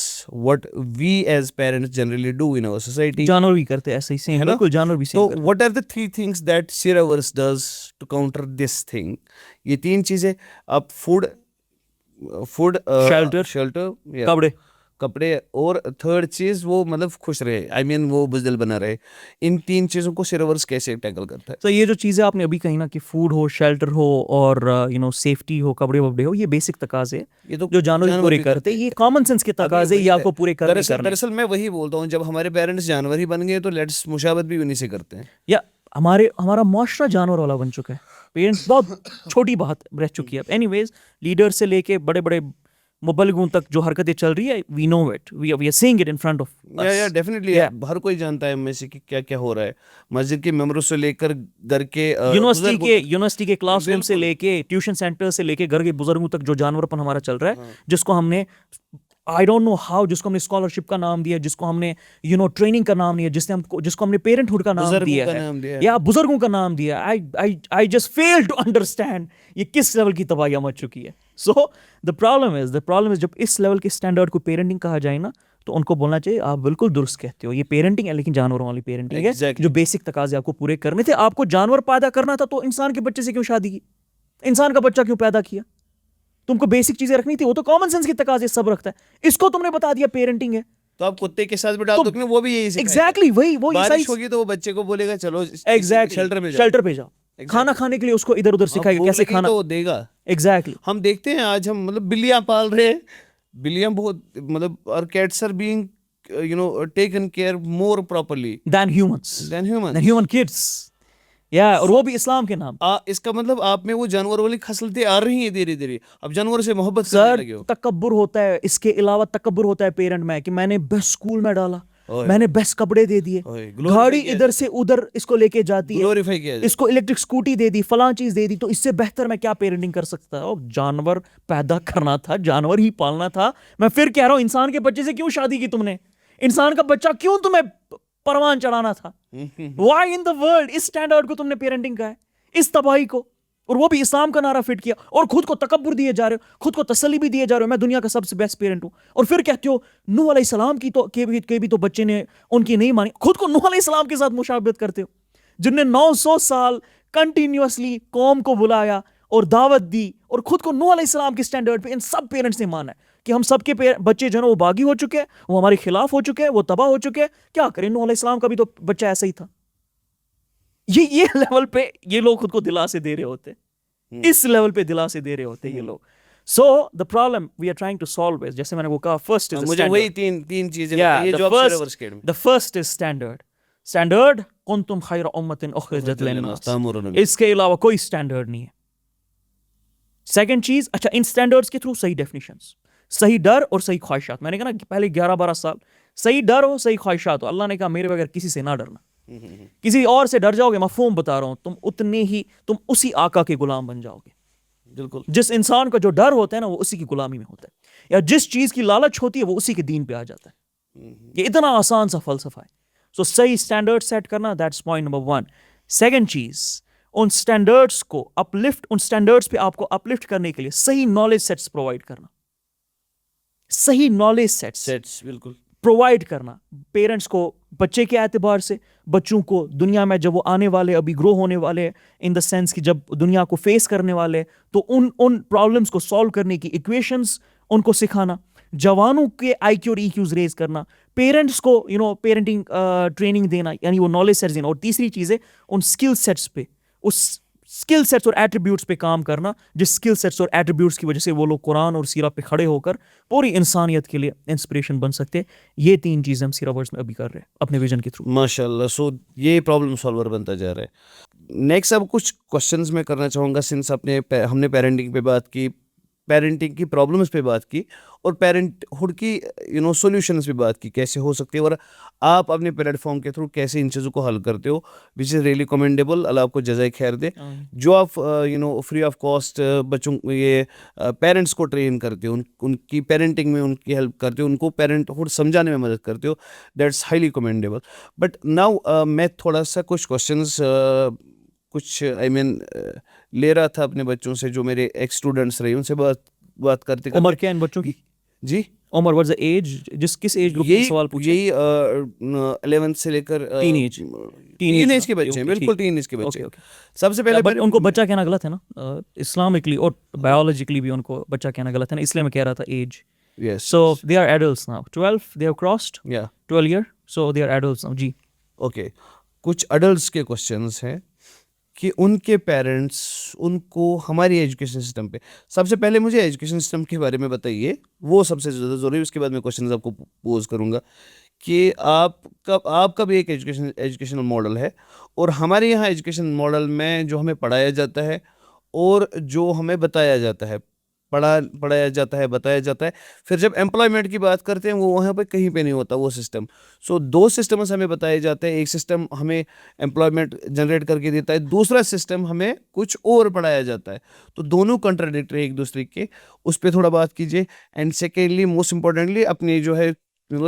what we as parents generally do in our society. جانور بھی کرتے ایسے ہی سیم, بالکل جانور بھی same. So what are the 3 things that Siraverse does to counter this thing? یہ 3 چیزیں, آپ فوڈ, شیلٹر, کپڑے, اور 3rd چیز وہ مطلب خوش رہے, آئی مین وہ بزدل بنا رہے. ان 3 چیزوں کو سیراورس کیسے ٹیکل کرتا ہے؟ تو یہ جو چیزیں آپ نے ابھی کہی نا کہ فوڈ ہو, شیلٹر ہو, اور سیفٹی ہو, کپڑے وپڑے ہو, یہ بیسک تقاضے جو جانور پورے کرتے, یہ کامن سینس کے تقاضے یہ آپ کو پورے کرنے. دراصل میں وہی بولتا ہوں, جب ہمارے پیرنٹس جانور ہی بن گئے تو لیٹس مشابہت بھی انہیں سے کرتے ہیں. یا ہمارا معاشرہ جانور والا بن چکا ہے. پیرنٹس بہت چھوٹی بات رہ چکی ہے. اینی ویز لیڈر سے لے کے بڑے بڑے مبلغوں تک جو حرکتیں چل رہی ہے, we know it, we are seeing it in front of us. Definitely ہر کوئی جانتا ہے میں سے کہ کیا کیا ہو رہا ہے, مسجد کے ممبروں سے لے کر گھر کے یونیورسٹی کے کلاس روم سے لے کے ٹیوشن سینٹر سے لے کے گھر کے بزرگوں تک جو جانور پن ہمارا چل رہا ہے, جس کو ہم نے آئی ڈونٹ نو ہاؤ, جس کو ہم نے اسکالرشپ کا نام دیا, جس کو ہم نے ٹریننگ کا نام دیا, جس کو ہم نے پیرنٹ ہوڈ کا نام دیا ہے یا بزرگوں کا نام دیا. I just fail to understand یہ کس لیول کی تباہیاں مچ چکی ہے. سو the problem is جب اس لیول کے اسٹینڈرڈ کو پیرنٹنگ کہا جائے نا, تو ان کو بولنا چاہیے آپ بالکل درست کہتے ہو, یہ پیرنٹنگ ہے لیکن جانوروں والی پیرنٹنگ ہے, جو بیسک تقاضے آپ کو پورے کرنے تھے. آپ کو جانور پیدا کرنا تھا تو انسان کے بچے سے کیوں شادی کی, انسان کا بچہ کیوں پیدا کیا؟ تم کو بیسک چیزیں رکھنی تھی, وہ تو کامن سینس کے تقاضے سب رکھتا ہے, اس کو تم نے بتا دیا پیرنٹنگ ہے. تو آپ کتے کے ساتھ بٹھا دو, وہ بھی یہی ایگزیکٹلی وہی بارش ہوگی تو وہ بچے کو بولے گا چلو شیلٹر پہ جاؤ. کھانا کھانے کے لیے اس کو ادھر ادھر سکھائے گا کیسے کھانا. تو دے گا. ایگزیکٹلی. ہم دیکھتے ہیں آج ہم مطلب بلیاں پال رہے ہیں, بلیاں بہت مطلب اور cats are being taken care more properly than humans. than humans. than human kids. اور وہ بھی اسلام کے نام. اس کا مطلب آپ میں وہ جانور والی خصلتیں آ رہی ہیں دھیرے دھیرے, اب جانور سے محبت کرنے لگے ہو. تکبر ہوتا ہے, اس کے علاوہ تکبر ہوتا ہے پیرنٹ میں کہ میں نے بیسٹ اسکول میں ڈالا, میں نے بیسٹ کپڑے دے دیے, گاڑی ادھر سے ادھر اس کو لے کے جاتی ہے, گلوریفائی کیا اس کو الیکٹرک اسکوٹی دے دی, فلاں چیز دے دی, تو اس سے بہتر میں کیا پیرنٹنگ کر سکتا ہوں. جانور پیدا کرنا تھا, جانور ہی پالنا تھا. میں پھر کہہ رہا ہوں, انسان کے بچے سے کیوں شادی کی تم نے, انسان کا بچہ کیوں تمہیں پروان چڑھانا تھا. وائی ان دا ورلڈ اس اسٹینڈرڈ کو تم نے پیرنٹنگ کا ہے, اس تباہی کو, اور وہ بھی اسلام کا نعرہ فٹ کیا, اور خود کو تکبر دیے جا رہے ہو, خود کو تسلی بھی دیے جا رہے ہو میں دنیا کا سب سے بیسٹ پیرنٹ ہوں, اور پھر کہتے ہو نوح علیہ السلام کی تو بھی تو بچے نے ان کی نہیں مانی, خود کو نوح علیہ السلام کے ساتھ مشابہت کرتے ہو جن نے 900 سال کنٹینیوسلی قوم کو بلایا اور دعوت دی, اور خود کو نوح علیہ السلام کے اسٹینڈرڈ پہ ان سب پیرنٹس نے مانا ہے کہ ہم سب کے بچے جو ہے وہ باغی ہو چکے, وہ ہمارے خلاف ہو چکے, وہ تباہ ہو چکے. کیا کریں, نوح علیہ السلام کا بھی تو بچہ ایسا ہی تھا. یہ لیول پہ یہ لوگ خود کو دلاسے دے رہے ہوتے, اس لیول پہ دلاسے دے رہے ہوتے یہ لوگ. So the problem we are trying to solve is, جیسے میں نے وہ کہا, فرسٹ از مجھے وہی تین چیزیں یہ جو the first is standard کنتم خیر امۃ اخرجت للناس, اس کے علاوہ کوئی اسٹینڈرڈ نہیں ہے. سیکنڈ چیز, اچھا ان اسٹینڈرڈس کے تھرو صحیح ڈیفینیشنس, صحیح ڈر اور صحیح خواہشات. میں نے کہا نا پہلے 11-12 سال صحیح ڈر ہو, صحیح خواہشات ہو. اللہ نے کہا میرے بغیر کسی سے نہ ڈرنا, کسی اور سے ڈر جاؤ گے, مفہوم بتا رہا ہوں, تم اسی آقا کے غلام بن جاؤ گے. بالکل. جس انسان کا جو ڈر ہوتا ہے نا وہ اسی کی غلامی میں ہوتا ہے, یا جس چیز کی لالچ ہوتی ہے وہ اسی کے دین پہ آ جاتا ہے. یہ اتنا آسان سا فلسفہ ہے. سو صحیح اسٹینڈرڈ سیٹ کرنا, دیٹس پوائنٹ نمبر 1. سیکنڈ چیز, ان اسٹینڈرڈس کو اپلفٹ, ان اسٹینڈرڈس پہ آپ کو اپلفٹ کرنے کے لیے صحیح نالج سیٹس پرووائڈ کرنا, صحیح نالج سیٹس بالکل پرووائڈ کرنا پیرنٹس کو, بچے کے اعتبار سے, بچوں کو دنیا میں جب وہ آنے والے, ابھی گرو ہونے والے, ان دا سینس کہ جب دنیا کو فیس کرنے والے, تو ان پرابلمس کو سالو کرنے کی ایکویشنز ان کو سکھانا, جوانوں کے آئی کیو اور ای کیوز ریز کرنا, پیرنٹس کو پیرنٹنگ ٹریننگ دینا, یعنی وہ نالج سیٹس دینا. اور تیسری چیز ہے ان اسکل سیٹس پہ, اس اسکل سیٹس اور ایٹریبیوٹس پہ کام کرنا, جس اسکل سیٹس اور ایٹریبیوٹس کی وجہ سے وہ لوگ قرآن اور سیرہ پہ کھڑے ہو کر پوری انسانیت کے لیے انسپریشن بن سکتے. یہ 3 چیزیں ہم سیرہ ورڈز میں ابھی کر رہے ہیں اپنے ویژن کے تھرو. ماشاء اللہ. سو یہ پرابلم سالور بنتا جا رہا ہے. نیکسٹ اب کچھ کوشچنز میں کرنا چاہوں گا, سنس ہم نے پیرنٹنگ پہ بات کی, پیرنٹنگ کی پرابلمس پہ بات کی, اور پیرنٹ ہوڈ کی سولوشنز پہ بات کی کیسے ہو سکتی ہے, اور آپ اپنے پلیٹ فارم کے تھرو کیسے ان چیزوں کو حل کرتے ہو, وچ از ریئلی کمنڈیبل. اللہ آپ کو جزائے خیر دے. جو آپ فری آف کاسٹ بچوں یہ پیرنٹس کو ٹرین کرتے ہو, ان کی پیرنٹنگ میں ان کی ہیلپ کرتے ہو, ان کو پیرنٹ ہوڈ سمجھانے میں مدد کرتے ہو, that's highly commendable. But now میں تھوڑا سا کچھ کوشچنس لے رہا تھا اپنے بچوں سے, جو میرے ایکس اسٹوڈنٹس رہے, ان سے بات کرتے. عمر کیا ان بچوں کی؟ جی عمر, واٹس دی ایج, کس ایج گروپ کا سوال پوچھے؟ یہی 11 سے لے کر ٹین ایج کے بچے ہیں. بالکل ٹین ایج کے بچے. سب سے پہلے ان کو بچہ کہنا غلط ہے نا, اسلامکلی اور بایولوجیکلی بھی ان کو بچہ کہنا غلط ہے نا, اس لیے میں کہہ رہا تھا age. So they are adults now, 12 they have crossed 12 year, so they are adults now. جی اوکے. کچھ ایڈلٹس کے کوشچنس ہیں کہ ان کے پیرنٹس ان کو ہماری ایجوکیشن سسٹم پہ, سب سے پہلے مجھے ایجوکیشن سسٹم کے بارے میں بتائیے, وہ سب سے زیادہ ضروری. اس کے بعد میں کوشچنز آپ کو پوز کروں گا کہ آپ کا بھی ایک ایجوکیشنل ماڈل ہے, اور ہمارے یہاں ایجوکیشن ماڈل میں جو ہمیں پڑھایا جاتا ہے اور جو ہمیں بتایا جاتا ہے, پڑھایا جاتا ہے, بتایا جاتا ہے, پھر جب امپلائمنٹ کی بات کرتے ہیں وہ وہاں پہ کہیں پہ نہیں ہوتا وہ سسٹم. سو 2 سسٹمز ہمیں بتائے جاتے ہیں, ایک سسٹم ہمیں امپلائمنٹ جنریٹ کر کے دیتا ہے, دوسرا سسٹم ہمیں کچھ اور پڑھایا جاتا ہے. تو دونوں کنٹراڈکٹری ایک دوسرے کے, اس پہ تھوڑا بات کیجیے. اینڈ سیکنڈلی موسٹ امپورٹنٹلی اپنی جو ہے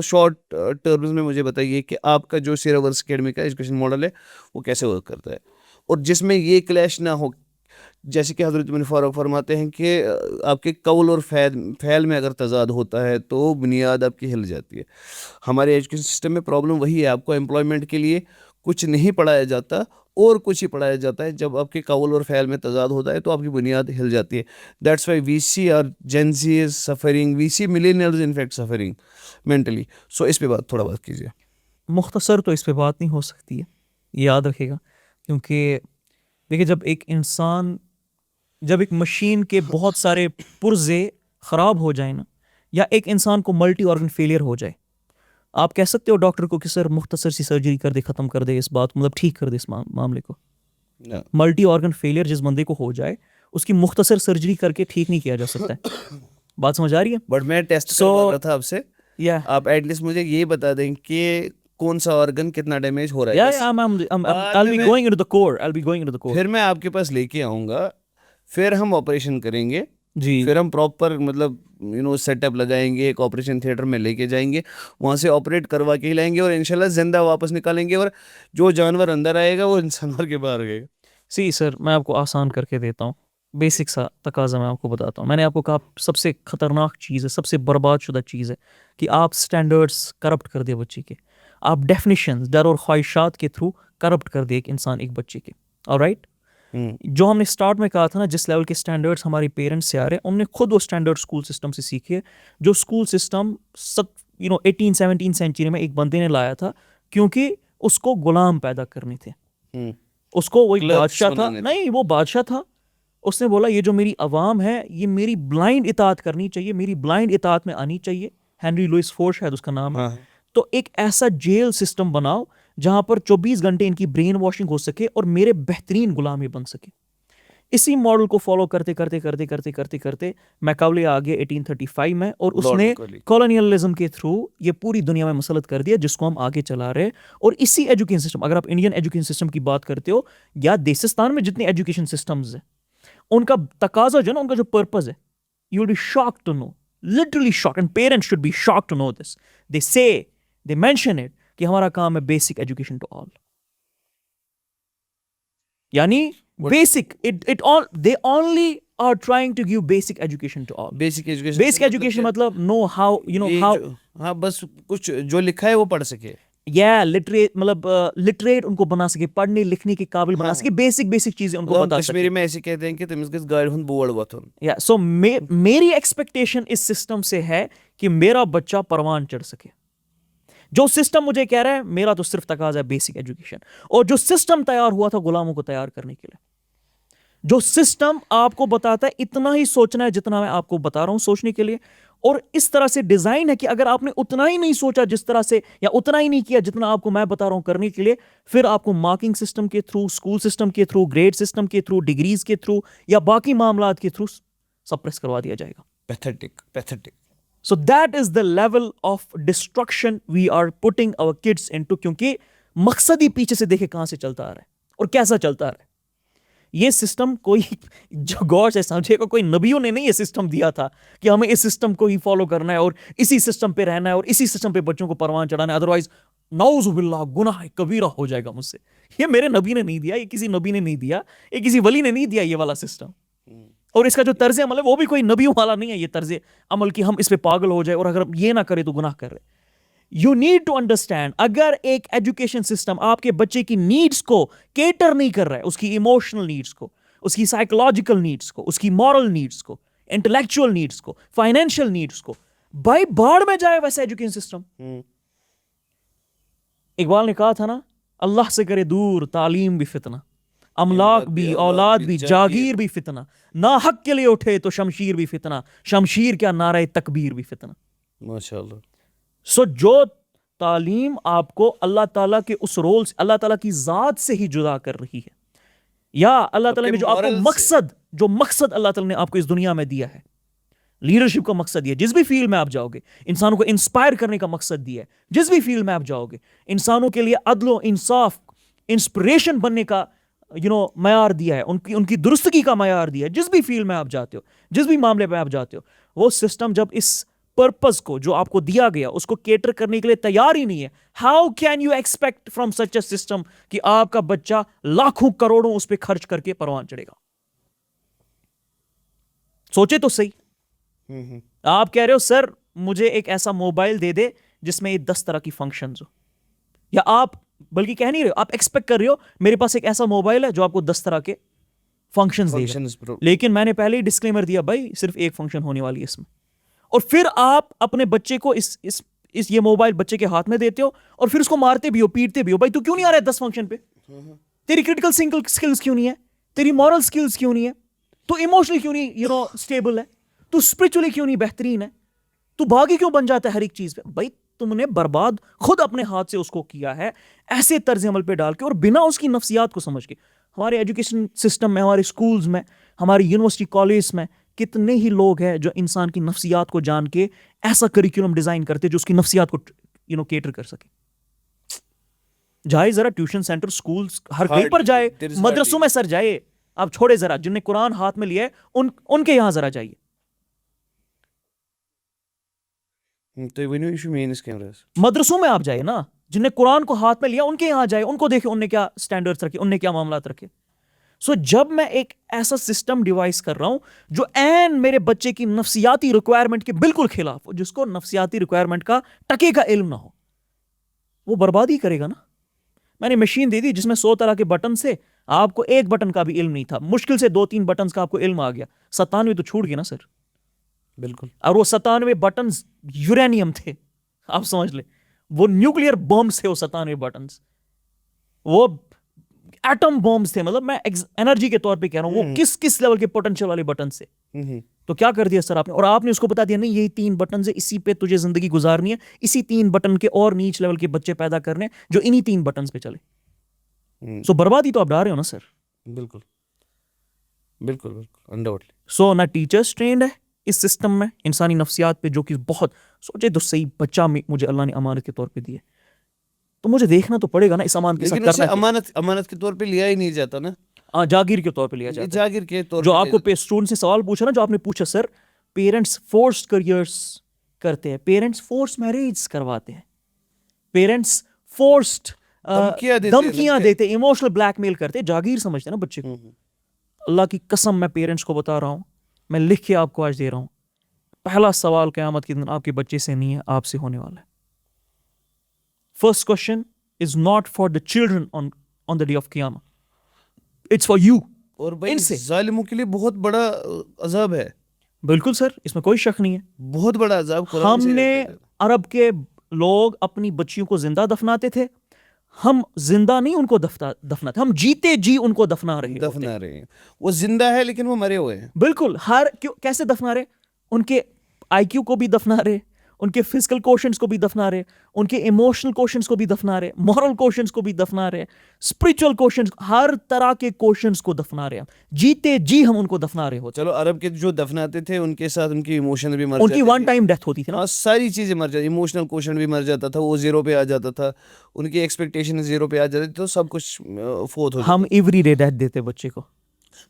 شارٹ ٹرمز میں مجھے بتائیے کہ آپ کا جو سیرہ ورڈز اکیڈمی کا ایجوکیشن ماڈل ہے وہ کیسے ورک کرتا ہے, اور جس میں یہ کلیش نہ ہو. جیسے کہ حضرت ابن فاروق فرماتے ہیں کہ آپ کے قول اور فعل میں اگر تضاد ہوتا ہے تو بنیاد آپ کی ہل جاتی ہے. ہمارے ایجوکیشن سسٹم میں پرابلم وہی ہے, آپ کو امپلائمنٹ کے لیے کچھ نہیں پڑھایا جاتا اور کچھ ہی پڑھایا جاتا ہے. جب آپ کے قول اور فعل میں تضاد ہوتا ہے تو آپ کی بنیاد ہل جاتی ہے. That's why we see our gen Z is suffering, we see millennials in fact suffering mentally. So اس پہ تھوڑا بات کیجیے. مختصر تو اس پہ بات نہیں ہو سکتی ہے, یاد رکھے گا, کیونکہ دیکھیں جب ایک مشین کے بہت سارے پرزے خراب ہو جائیں نا, یا ایک انسان کو ملٹی آرگن فیلئر ہو جائے, آپ کہہ سکتے ہو ڈاکٹر کو کہ سر مختصر سی سرجری کر دے, ختم کر دے اس بات, مطلب ٹھیک کر دے اس معاملے کو. ملٹی آرگن فیلئر جس بندے کو ہو جائے اس کی مختصر سرجری کر کے ٹھیک نہیں کیا جا سکتا ہے. بات سمجھ آ رہی ہے؟ بٹ میں ٹیسٹ کر رہا تھا آپ سے, آپ ایٹ لیسٹ مجھے یہ بتا دیں کہ کون سا آرگن کتنا ڈیمیج ہو رہا ہے. پھر میں آپ کے پاس لے کے آؤں گا, پھر ہم آپریشن کریں گے جی, پھر ہم پراپر مطلب سیٹ اپ لگائیں گے, ایک آپریشن تھیٹر میں لے کے جائیں گے, وہاں سے آپریٹ کروا کے ہی لائیں گے اور انشاءاللہ زندہ واپس نکالیں گے, اور جو جانور اندر آئے گا وہ انسان مر کے باہر گئے گا. سر میں آپ کو آسان کر کے دیتا ہوں, بیسک سا تقاضا میں آپ کو بتاتا ہوں. میں نے آپ کو کہا سب سے خطرناک چیز ہے, سب سے برباد شدہ چیز ہے کہ آپ سٹینڈرڈس کرپٹ کر دے بچے کے, آپ ڈیفینیشنز ڈر اور خواہشات کے تھرو کرپٹ کر دے ایک انسان, ایک بچے کے. آلرائٹ, جو ہم نے اسٹارٹ میں کہا تھا نا, جس لیول کے اسٹینڈرڈس ہماری پیرنٹس سے آ رہے ہیں, انہوں نے خود وہ اسٹینڈرڈ اسکول سسٹم سے سیکھے, جو اسکول سسٹم 18-17 سینچری میں ایک بندے نے لایا تھا, کیونکہ اس کو غلام پیدا کرنے تھے. اس کو وہ ایک بادشاہ تھا, نہیں وہ بادشاہ تھا, اس نے بولا یہ جو میری عوام ہے یہ میری بلائنڈ اطاعت کرنی چاہیے, میری بلائنڈ اطاعت میں آنی چاہیے. ہینری لوئس فور شاید اس کا نام ہے. تو ایک ایسا جیل سسٹم بناؤ جہاں پر 24 گھنٹے ان کی برین واشنگ ہو سکے اور میرے بہترین غلام یہ بن سکے. اسی ماڈل کو فالو کرتے کرتے کرتے کرتے کرتے کرتے میکاولے آ گیا 1835 میں, اور اس نے کالونیلزم کے تھرو یہ پوری دنیا میں مسلط کر دیا, جس کو ہم آگے چلا رہے ہیں. اور اسی ایجوکیشن سسٹم, اگر آپ انڈین ایجوکیشن سسٹم کی بات کرتے ہو یا دیسستان میں جتنے ایجوکیشن سسٹمز ہیں, ان کا تقاضا جو ہے نا, ان کا جو پرپز ہے, you will be shocked to know, literally shocked, and parents should be shocked to know this. They mention it کہ ہمارا کام ہے بیسک ایجوکیشن ٹو آل. یعنی basic, they only are trying to give basic education to all. Basic education, Basic education مطلب know how, how. ہاں بس کچھ جو لکھا ہے وہ پڑھ سکے, لٹریٹ مطلب لٹریٹ ان کو بنا سکے, پڑھنے لکھنے کے قابل بنا سکے, بیسک چیزیں ان کو بتا سکے. کشمیری میں ایسے کہتے ہیں کہ تمس گژھِ گاڑی ہُنٛد بورڈ وۄتھُن. سو میری ایکسپیکٹیشن اس سسٹم سے ہے کہ میرا بچہ پروان چڑھ سکے. جو سسٹم مجھے کہہ رہا ہے, میرا تو صرف تقاضا ہے بیسک ایجوکیشن. اور جو سسٹم تیار ہوا تھا غلاموں کو تیار کرنے کے لیے, جو سسٹم آپ کو بتاتا ہے اتنا ہی سوچنا ہے جتنا میں آپ کو بتا رہا ہوں سوچنے کے لیے, اور اس طرح سے ڈیزائن ہے کہ اگر آپ نے اتنا ہی نہیں سوچا جس طرح سے, یا اتنا ہی نہیں کیا جتنا آپ کو میں بتا رہا ہوں کرنے کے لیے, پھر آپ کو مارکنگ سسٹم کے تھرو, اسکول سسٹم کے تھرو, گریڈ سسٹم کے تھرو, ڈگریز کے تھرو, یا باقی معاملات کے تھرو سپریس کروا دیا جائے گا. Pathetic. So that is the level of destruction we are putting our kids into, کیونکہ مقصد ہی پیچھے سے دیکھے کہاں سے چلتا آ رہا ہے اور کیسا چلتا آ رہا ہے. یہ سسٹم کوئی جو غور سے سمجھے گا, کوئی نبیوں نے نہیں یہ سسٹم دیا تھا کہ ہمیں اس سسٹم کو ہی فالو کرنا ہے اور اسی سسٹم پہ رہنا ہے اور اسی سسٹم پہ بچوں کو پروان چڑھانا ہے, ادروائز نعوذ باللہ گناہ کبیرہ ہو جائے گا مجھ سے. یہ میرے نبی نے نہیں دیا, یہ کسی نبی نے نہیں دیا, یہ کسی ولی نے نہیں دیا یہ والا سسٹم. اور اس کا جو طرز عمل ہے وہ بھی کوئی نبیوں والا نہیں ہے یہ طرز عمل کہ ہم اس پہ پاگل ہو جائے اور اگر یہ نہ کرے تو گناہ کر رہے. یو نیڈ ٹو انڈرسٹینڈ, اگر ایک ایجوکیشن سسٹم آپ کے بچے کی نیڈس کو کیٹر نہیں کر رہا ہے, اس کی ایموشنل نیڈس کو, اس کی سائیکولوجیکل نیڈس کو, اس کی مورل نیڈس کو, انٹلیکچوئل نیڈس کو, فائنینشیل نیڈس کو, بھائی باڑ میں جائے ویسا ایجوکیشن سسٹم. اقبال نے کہا تھا نا, اللہ سے کرے دور تعلیم بھی فتنہ, املاک بھی, اولاد بھی, جاگیر بھی فتنہ, نا حق کے لیے اٹھے تو شمشیر بھی فتنہ, شمشیر کیا نعرہ تکبیر بھی فتنہ. ماشاءاللہ. سو جو تعلیم آپ کو اللہ تعالیٰ کے اس رول سے, اللہ تعالیٰ کی ذات سے ہی جدا کر رہی ہے, یا اللہ تعالیٰ نے جو آپ کو مقصد اللہ تعالیٰ نے آپ کو اس دنیا میں دیا ہے, لیڈرشپ کا مقصد یہ, جس بھی فیلڈ میں آپ جاؤ گے انسانوں کو انسپائر کرنے کا مقصد دیا ہے, جس بھی فیلڈ میں آپ جاؤ گے انسانوں کے لیے عدل و انصاف, انسپریشن بننے کا معیار دیا ہے, ان کی درستگی کا معیار دیا ہے. جس بھی فیلڈ میں آپ جاتے ہو, جس بھی معاملے پہ آپ جاتے ہو, وہ سسٹم جب اس پرپز کو جو آپ کو دیا گیا اس کو کیٹر کرنے کے لیے تیار ہی نہیں ہے, how can you expect from such a system کہ آپ کا بچہ لاکھوں کروڑوں اس پہ خرچ کر کے پروان چڑھے گا. سوچے تو صحیح. آپ کہہ رہے ہو سر مجھے ایک ایسا موبائل دے دے جس میں یہ 10 طرح کی فنکشنز ہو, یا آپ بلکہ کہہ نہیں رہے ہو, آپ ایکسپیکٹ کر رہے ہو میرے پاس ایک ایسا موبائل ہے جو آپ کو 10 طرح کے فنکشنز دے گا, لیکن میں نے پہلے ہی ڈسکلیمر دیا بھائی صرف ایک فنکشن ہونے والی ہے اس میں. اور پھر آپ اپنے بچے کو اس یہ موبائل بچے کے ہاتھ میں دیتے ہو اور پھر اس کو مارتے بھی ہو, پیٹتے بھی ہو, بھائی تو کیوں نہیں آ رہا ہے 10 فنکشن پہ, تیری کرٹیکل سنگل سکلز کیوں نہیں ہے, تیری مورل سکلز کیوں نہیں ہے, تو ایموشنلی کیوں نہیں اسٹیبل ہے, تو اسپرچولی کیوں نہیں بہترین ہے, تو باغی کیوں بن جاتا ہے ہر ایک چیز پہ. بھائی تم نے برباد خود اپنے ہاتھ سے اس کو کیا ہے ایسے طرز عمل پہ ڈال کے اور بنا اس کی نفسیات کو سمجھ کے. ہمارے ایجوکیشن سسٹم میں, ہمارے اسکولز میں, ہماری یونیورسٹی کالج میں کتنے ہی لوگ ہیں جو انسان کی نفسیات کو جان کے ایسا کریکولم ڈیزائن کرتے جو اس کی نفسیات کو کیٹر کر سکے. جائے ذرا ٹیوشن سینٹر, اسکولز, ہر کہیں پر جائے, مدرسوں میں سر جائے, آپ چھوڑے ذرا جن نے قرآن ہاتھ میں لیا ہے ان کے یہاں ذرا جائیے. مدرسوں میں آپ جائے نا, جن نے قرآن کو ہاتھ میں لیا ان کے یہاں جائے, ان کو دیکھے ان نے کیا سٹینڈرڈز رکھے, ان نے کیا معاملات رکھے. سو جب میں ایک ایسا سسٹم ڈیوائس کر رہا ہوں جو این میرے بچے کی نفسیاتی ریکوائرمنٹ کے بالکل خلاف ہو, جس کو نفسیاتی ریکوائرمنٹ کا ٹکے کا علم نہ ہو, وہ بربادی کرے گا نا. میں نے مشین دے دی جس میں 100 طرح کے بٹن سے, آپ کو ایک بٹن کا بھی علم نہیں تھا, مشکل سے 2-3 بٹنز کا آپ کو علم آ گیا, 97 تو چھوٹ گئے نا سر. بالکل. اور وہ 97 بٹنز یورینیم تھے, آپ سمجھ لیں, وہ نیوکلیئر بمبس تھے, وہ 97 بٹنز وہ ایٹم بمبس تھے. مطلب میں انرجی کے طور پہ کہہ رہا ہوں, وہ کس لیول کے پوٹینشیل والے بٹنز تھے. تو کیا کر دیا سر آپ نے, اور آپ نے اس کو بتا دیا نہیں یہی 3 بٹنز ہے, اسی پہ تجھے زندگی گزارنی ہے, اسی 3 بٹن کے اور نیچ لیول کے بچے پیدا کرنے جو انہی 3 بٹنز پہ چلے. سو بربادی تو آپ ڈال رہے ہو نا سر. بالکل بالکل بالکل انڈاؤٹلی. سو نہ ٹیچرز ٹرینڈ ہے اس سسٹم میں انسانی نفسیات پہ, جو کہ بہت سوچے تو صحیح بچہ مجھے اللہ نے امانت کے طور پہ دیا, تو مجھے دیکھنا تو پڑے گا نا اس امانت کے ساتھ کرنا. امانت کے طور پہ لیا ہی نہیں جاتا نا, جاگیر کے طور پہ لیا جاتا ہے. جاگیر کے طور جو آپ کو اسٹوڈنٹ سے سوال پوچھا نا, جو آپ نے پوچھا سر, پیرنٹس فورسڈ کریئرس کرتے ہیں, پیرنٹس فورس میریج کرواتے ہیں, پیرنٹس فورسڈ دھمکیاں دیتے, ایموشنل بلیک میل کرتے, جاگیر سمجھتے ہیں نا بچے کو. اللہ کی قسم میں پیرنٹس کو بتا رہا ہوں, میں لکھ کے آپ کو آج دے رہا ہوں, پہلا سوال قیامت کے دن آپ کے بچے سے نہیں ہے, آپ سے ہونے والا ہے. First question is not for the children on the day of قیامہ, اٹس فار یو. اور بھائی ظالموں کے لیے بہت بڑا عذاب ہے. بالکل سر, اس میں کوئی شک نہیں ہے, بہت بڑا عذاب. ہم نے عرب کے لوگ اپنی بچیوں کو زندہ دفناتے تھے, ہم زندہ نہیں ان کو دفناتے, ہم جیتے جی ان کو دفنا رہے ہیں. وہ زندہ ہے لیکن وہ مرے ہوئے ہیں. بالکل. کیسے دفنا رہے, ان کے آئی کیو کو بھی دفنا رہے, ان کے فزیکل کوشنز کو بھی دفنا رہے, ان کے ایموشنل کوشنز کو بھی دفنا رہے, مورل کوشنز کو بھی دفنا رہے, اسپرچل کوشنز, ہر طرح کے کوشنز کو دفنا رہے. جیتے جی ہم ان کو دفنا رہے ہوتے. چلو عرب کے جو دفناتے تھے ان کے ساتھ ان کی ایموشن بھی مر جاتی, ان کی ون ٹائم ڈیتھ ہوتی تھی نا, ساری چیزیں مر جاتی, ایموشنل کوشن بھی مر جاتا تھا, وہ 0 پہ آ جاتا تھا, ان کی ایکسپیکٹیشن 0 پہ آ جاتی تھی, تو سب کچھ فوت ہو. ہم ایوری ڈے ڈیتھ دیتے بچے کو,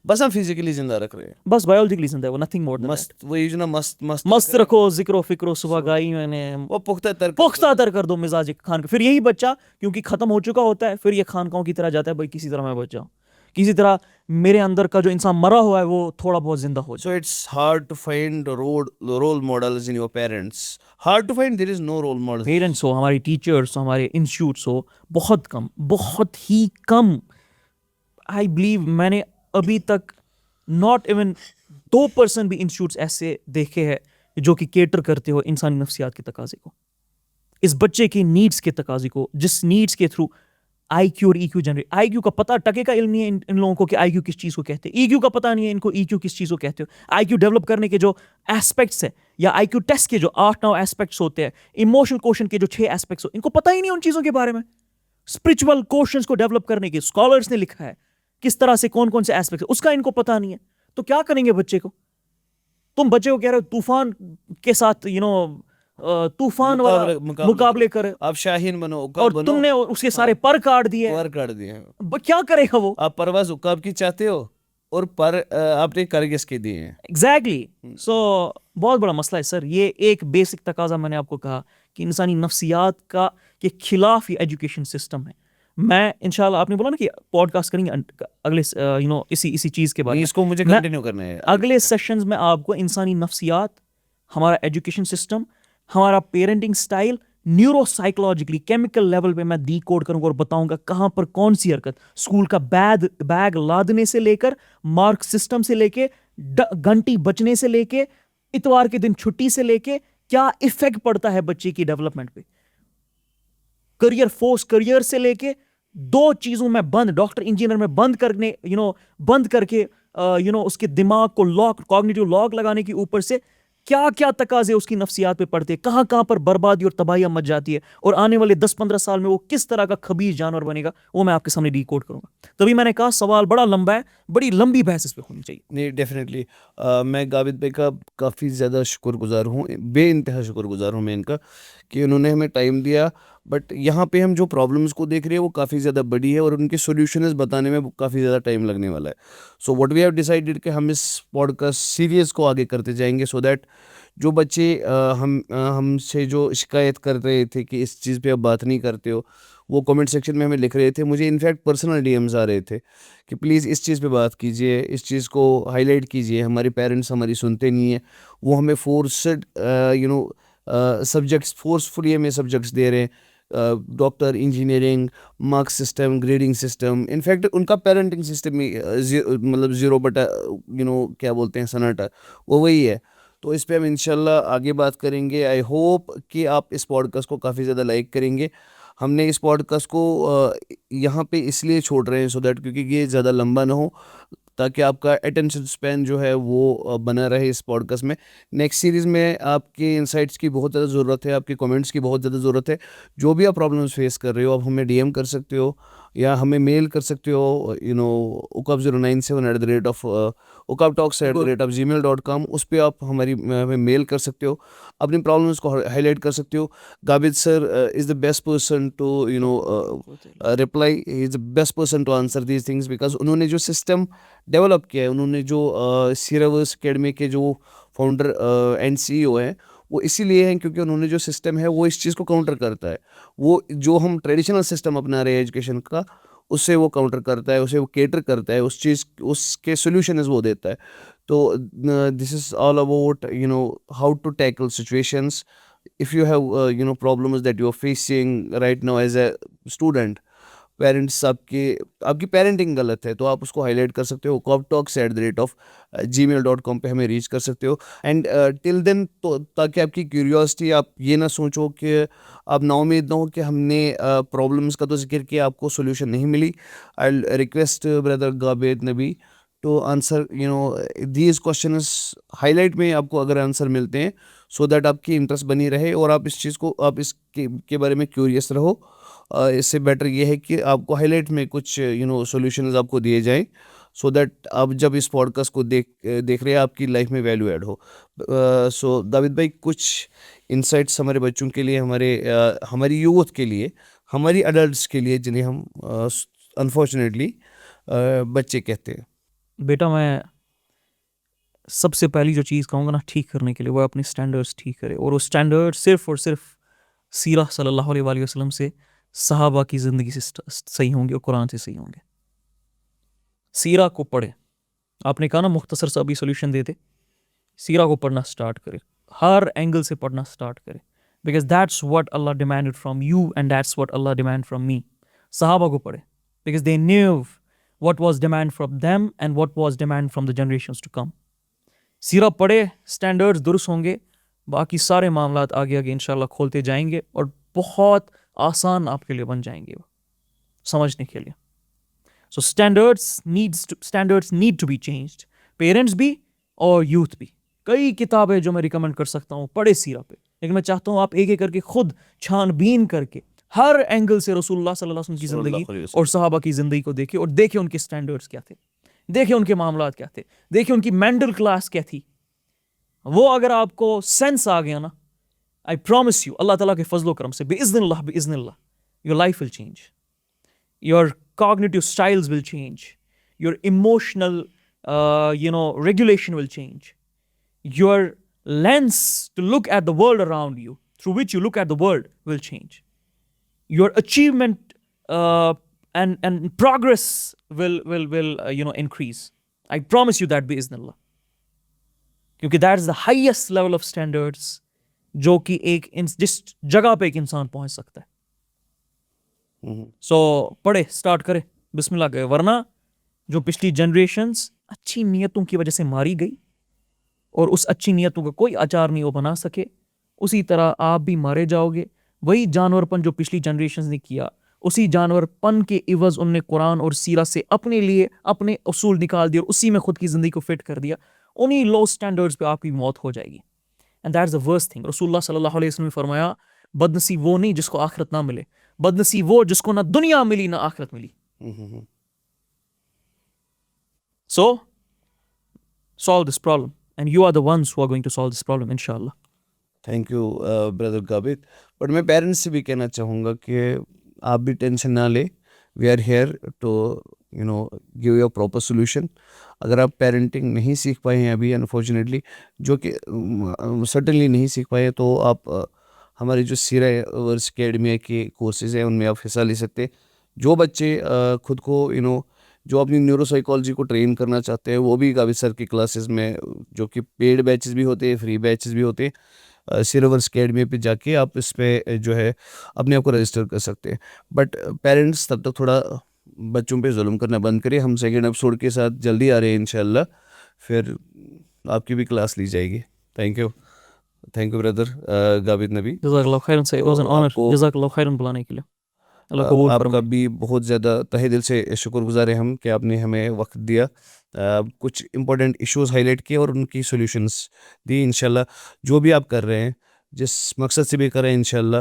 بس ہم فزیکلی زندہ رکھ رہے ہیں, بس بایولوجیکلی زندہ ہے وہ, نتھنگ مور. وہی جو نا مست رکھو, ذکر و فکر و صبح گائی میں نے, وہ پختہ تر کر دو مزاج خان کا. پھر یہی بچہ کیونکہ ختم ہو چکا ہوتا ہے, پھر یہ خانقاہوں کی طرح جاتا ہے, بھائی کسی طرح میں بچ جاؤں, کسی طرح میرے اندر کا جو انسان مرا ہوا ہے وہ تھوڑا بہت زندہ ہو جائے. So it's hard to find role models in your parents. Hard to find, there is no role model. Parents who, ہمارے ٹیچرس ہو, ہمارے انسٹیٹیوٹس ہو, بہت کم, بہت ہی کم. آئی بلیو میں نے ابھی تک ناٹ ایون 2% بھی انسٹیٹیوٹس ایسے دیکھے ہیں جو کہ کیٹر کرتے ہو انسانی نفسیات کے تقاضے کو, اس بچے کی نیڈس کے تقاضے کو, جس نیڈس کے تھرو آئی کیو اور ای کیو جنریٹ. آئی کیو کا پتہ ٹکے کا علم نہیں ہے ان لوگوں کو کہ آئی کیو کس چیز کو کہتے ہیں, ای کیو کا پتہ نہیں ہے ان کو ای کیو کس چیز کو کہتے ہو. آئی کیو ڈیولپ کرنے کے جو ایسپیکٹس ہیں, یا آئی کیو ٹیسٹ کے جو 8-9 ایسپیکٹس ہوتے ہیں, ایموشنل کوشن کے جو 6 ایسپیکٹس ہوتے ہیں, ان کو پتہ ہی نہیں ان چیزوں کے بارے میں. اسپرچول کوشنس کو ڈیولپ کرنے کے اسکالرس نے لکھا ہے کس طرح سے کون کون سے ایسپیکٹس, اس کا ان کو پتہ نہیں ہے. تو کیا کریں گے بچے کو؟ تم بچے کو کہہ رہے ہو طوفان کے ساتھ طوفان والا مقابلے کرے, آپ شاہین بنو, اور تم نے اس کے سارے پر کاٹ دیے. کیا کرے گا وہ؟ آپ پرواز عقاب کی چاہتے ہو اور پر آپ نے کرگس کے دیے ہیں. ایگزیکٹلی. سو بہت بڑا مسئلہ ہے سر. یہ ایک بیسک تقاضا میں نے آپ کو کہا کہ انسانی نفسیات کا کے خلاف یہ ایجوکیشن سسٹم ہے. میں انشاءاللہ, آپ نے بولا نا کہ پوڈ کاسٹ کریں گے اگلے اسی چیز کے بارے میں, اس کو مجھے کنٹینیو کرنا ہے. اگلے سیشنز میں آپ کو انسانی نفسیات, ہمارا ایجوکیشن سسٹم, ہمارا parenting style, neuro psychologically chemical level پہ میں ڈی کوڈ کروں گا اور بتاؤں گا کہاں پر کون سی حرکت, اسکول کا بیگ لادنے سے لے کر, مارک سسٹم سے لے کے, گھنٹی بچنے سے لے کے, اتوار کے دن چھٹی سے لے کے, کیا ایفیکٹ پڑتا ہے بچے کی ڈیولپمنٹ پہ, کریئر سے لے کے دو چیزوں میں بند, ڈاکٹر انجینئر میں بند کرنے بند کر کے اس کے دماغ کو لاک, کوگنیٹو لاک لگانے کے اوپر سے کیا کیا تقاضے اس کی نفسیات پہ پڑتے ہیں, کہاں کہاں پر بربادی اور تباہیاں مچ جاتی ہے, اور آنے والے 10-15 سال میں وہ کس طرح کا خبیث جانور بنے گا, وہ میں آپ کے سامنے ڈیکوڈ کروں گا. تبھی میں نے کہا سوال بڑا لمبا ہے, بڑی لمبی بحث اس پہ ہونی چاہیے. نہیں ڈیفینیٹلی میں غابد بھائی کا کافی زیادہ شکر گزار ہوں, بے انتہا شکر گزار ہوں میں ان کا کہ انہوں نے ہمیں ٹائم دیا. بٹ یہاں پہ ہم جو پرابلمس کو دیکھ رہے ہیں وہ کافی زیادہ بڑی ہے اور ان کے سولوشنز بتانے میں کافی زیادہ ٹائم لگنے والا ہے. So what we have decided کہ ہم اس پوڈ کاسٹ سیریز کو آگے کرتے جائیں گے, سو دیٹ جو بچے ہم سے جو شکایت کر رہے تھے کہ اس چیز پہ آپ بات نہیں کرتے ہو, وہ کامنٹ سیکشن میں ہمیں لکھ رہے تھے. مجھے انفیکٹ پرسنل ڈی ایمز آ رہے تھے کہ پلیز اس چیز پہ بات کیجیے, اس چیز کو ہائی لائٹ کیجیے. ہمارے پیرنٹس ہماری سنتے نہیں ہیں, وہ ہمیں فورسڈ سبجیکٹس فورسفلی ہمیں سبجیکٹس دے رہے ہیں, doctor, engineering, marks system, grading system. In fact ان کا پیرنٹنگ سسٹم مطلب 0 کیا بولتے ہیں سناٹا, وہ وہی ہے. تو اس پہ ہم انشاءاللہ آگے بات کریں گے. آئی ہوپ کہ آپ اس پوڈ کاسٹ کو کافی زیادہ لائک کریں گے. ہم نے اس پوڈ کاسٹ کو یہاں پہ اس لیے چھوڑ رہے ہیں سو دیٹ کیونکہ یہ زیادہ لمبا نہ ہو, تاکہ آپ کا اٹینشن اسپین جو ہے وہ بنا رہے اس پوڈ کاسٹ میں. نیکسٹ سیریز میں آپ کے انسائٹس کی بہت زیادہ ضرورت ہے, آپ کے کامنٹس کی بہت زیادہ ضرورت ہے. جو بھی آپ پرابلمس فیس کر رہے ہو آپ ہمیں ڈی ایم کر سکتے ہو یا ہمیں میل کر سکتے ہو, ukap097@okaptalks@gmail.com. اس پہ آپ ہمیں میل کر سکتے ہو, اپنی پرابلمس کو ہائی لائٹ کر سکتے ہو. Ghabid sir is the best person to reply. he is the best person to answer these things because انہوں نے جو سسٹم ڈیولپ کیا ہے, انہوں نے جو سیراورس اکیڈمی کے جو فاؤنڈر اینڈ سی ای او ہیں, وہ اسی لیے ہیں کیونکہ انہوں نے جو سسٹم ہے وہ اس چیز کو کاؤنٹر کرتا ہے. وہ جو ہم ٹریڈیشنل سسٹم اپنا رہے ہیں ایجوکیشن کا, اس سے وہ کاؤنٹر کرتا ہے, اسے وہ کیٹر کرتا ہے, اس چیز اس کے سولوشنز وہ دیتا ہے. تو this is all about how to tackle situations. if you have problems that you are facing right now as a student, parents آپ کی پیرنٹنگ غلط ہے تو آپ اس کو ہائی لائٹ کر سکتے ہو. ukaptalks@gmail.com پہ ہمیں ریچ کر سکتے ہو. اینڈ ٹل دین تاکہ آپ کی کیوریوسٹی, آپ یہ نہ سوچو کہ آپ نا امید نہ ہو کہ ہم نے پرابلمس کا تو ذکر کیا, آپ کو سولوشن نہیں ملی. I request brother Abid Nabi to answer these questions highlight میں آپ کو اگر آنسر ملتے ہیں, سو دیٹ آپ کی انٹرسٹ بنی رہے اور آپ اس چیز کو آپ اس کے بارے میں کیوریس رہو. اس سے بیٹر یہ ہے کہ آپ کو ہائی لائٹ میں کچھ سولوشنز آپ کو دیے جائیں, سو دیٹ آپ جب اس پوڈ کاسٹ کو دیکھ رہے ہیں آپ کی لائف میں ویلیو ایڈ ہو. سو داود بھائی کچھ انسائٹس ہمارے بچوں کے لیے, ہماری یوتھ کے لیے, ہماری اڈلٹس کے لیے جنہیں ہم انفارچونیٹلی بچے کہتے ہیں. بیٹا میں سب سے پہلی جو چیز کہوں گا نا ٹھیک کرنے کے لیے, وہ اپنے اسٹینڈرڈس ٹھیک کرے, اور وہ اسٹینڈرڈ صرف اور صرف سیرہ صلی اللہ علیہ وآلہ وسلم سے, صحابہ کی زندگی سے صحیح ہوں گے اور قرآن سے صحیح ہوں گے. سیرہ کو پڑھے, آپ نے کہا نا مختصر سا ابھی سولوشن دیتے, سیرہ کو پڑھنا سٹارٹ کرے, ہر اینگل سے پڑھنا سٹارٹ کرے, because that's what Allah demanded from you and that's what Allah demand from me. صحابہ کو پڑھے because they knew what was demand from them and what was demand from the generations to come. سیرہ پڑھے, standards درست ہوں گے, باقی سارے معاملات آگے آگے انشاءاللہ کھولتے جائیں گے اور بہت آسان آپ کے لیے بن جائیں گے وہ سمجھنے کے لیے. So standards need to be changed, parents بھی اور یوتھ بھی. کئی کتابیں جو میں ریکمینڈ کر سکتا ہوں پڑھے سیرہ پہ, لیکن میں چاہتا ہوں آپ ایک ایک کر کے خود چھان بین کر کے ہر اینگل سے رسول اللہ صلی اللہ علیہ وسلم کی زندگی اور صحابہ کی زندگی کو دیکھیں, اور دیکھیں ان کے سٹینڈرڈز کیا تھے, دیکھیں ان کے معاملات کیا تھے, دیکھیں ان کی مینٹل کلاس کیا تھی. وہ اگر آپ کو سینس آ گیا نا, آئی پرومس یو اللہ تعالیٰ کے فضل و کرم سے بِإِذْنِ اللہ your life will change, your cognitive styles will change, your emotional regulation will change, your lens to look at the world around you, through which you look at the world, will change. Your achievement and progress will increase. I promise you that bi'Iznillah. کیونکہ that is the highest level of standards جو کہ جس جگہ پہ ایک انسان پہنچ سکتا ہے. سو پڑھے, اسٹارٹ کرے, بسم اللہ گئے. ورنہ جو پچھلی جنریشنز اچھی نیتوں کی وجہ سے ماری گئی اور اس اچھی نیتوں کا کوئی اچار نہیں وہ بنا سکے, اسی طرح آپ بھی مارے جاؤ گے. وہی جانور پن جو پچھلی جنریشنز نے کیا اسی جانور پن کے عوض ان نے قرآن اور سیرہ سے اپنے لیے اپنے اصول نکال دیے اور اسی میں خود کی زندگی کو فٹ کر دیا. انہی لو سٹینڈرڈز پہ آپ کی موت ہو جائے گی. And that is the worst thing. رسول اللہ صلی اللہ علیہ وسلم نے فرمایا بد نصیب وہ نہیں جس کو آخرت نہ ملے, بد نصیب وہ جس کو نہ دنیا ملی نہ آخرت ملی. So solve this problem and you are the ones who are going to solve this problem inshallah. Thank you brother Ghabir. But میں پیرنٹس سے بھی کہنا چاہوں گا کہ آپ بھی ٹینشن نہ لیں. We are here to give you proper solution. اگر آپ پیرنٹنگ نہیں سیکھ پائے ہیں ابھی انفارچونیٹلی, جو کہ سرٹنلی نہیں سیکھ پائے, تو آپ ہماری جو سیرہ ورس اکیڈمیا کے کورسز ہیں ان میں آپ حصہ لے سکتے. جو بچے خود کو جو اپنی نیورو سائیکالوجی کو ٹرین کرنا چاہتے ہیں, وہ بھی غابر سر کی کلاسز میں, جو کہ پیڈ بیچز بھی ہوتے ہیں, فری بیچز بھی ہوتے ہیں, سیرہ ورس اکیڈمی پہ جا کے آپ اس پہ جو ہے اپنے آپ کو رجسٹر کر سکتے ہیں. بٹ پیرنٹس تب تک تھوڑا بچوں پہ ظلم کرنا بند کریں. ہم سیکنڈ ایپیسوڈ کے ساتھ جلدی آ رہے ہیں انشاءاللہ, پھر آپ کی بھی کلاس لی جائے گی. تھینک یو بردر غابر نبی. جزاک اللہ خیرن سے, it was an honor. جزاک اللہ خیرن بلانے کے لیے, اللہ قبول آپ کا فرمائے. بھی بہت زیادہ تہہ دل سے شکر گزار ہیں ہم کہ آپ نے ہمیں وقت دیا, کچھ امپورٹنٹ ایشوز ہائی لائٹ کیے اور ان کی سولوشنس دی. انشاءاللہ جو بھی آپ کر رہے ہیں, جس مقصد سے بھی کریں, انشاءاللہ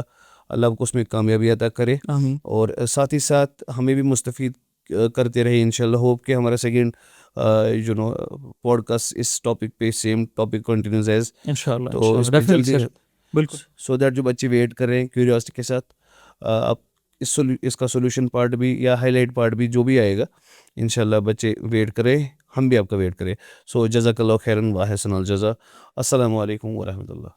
اللہ آپ کو اس میں کامیابی عطا کرے, آمین. اور ساتھ ہی ساتھ ہمیں بھی مستفید کرتے رہے انشاءاللہ. ہوپ کہ ہمارا سیکنڈ پوڈ کاسٹ اس ٹاپک پہ سیم ٹاپک کنٹینیوز ایز, انشاءاللہ تو اس پہ جلدی, بالکل. سو دیٹ جو بچے ویٹ کر رہے ہیں کیوریوسٹی کے ساتھ, آپ اس کا سولوشن پارٹ بھی یا ہائی لائٹ پارٹ بھی جو بھی آئے گا انشاءاللہ بچے ویٹ کریں, ہم بھی آپ کا ویٹ کریں. سو جزاک اللہ خیرن و احسن الجزا. السلام علیکم ورحمۃ اللہ.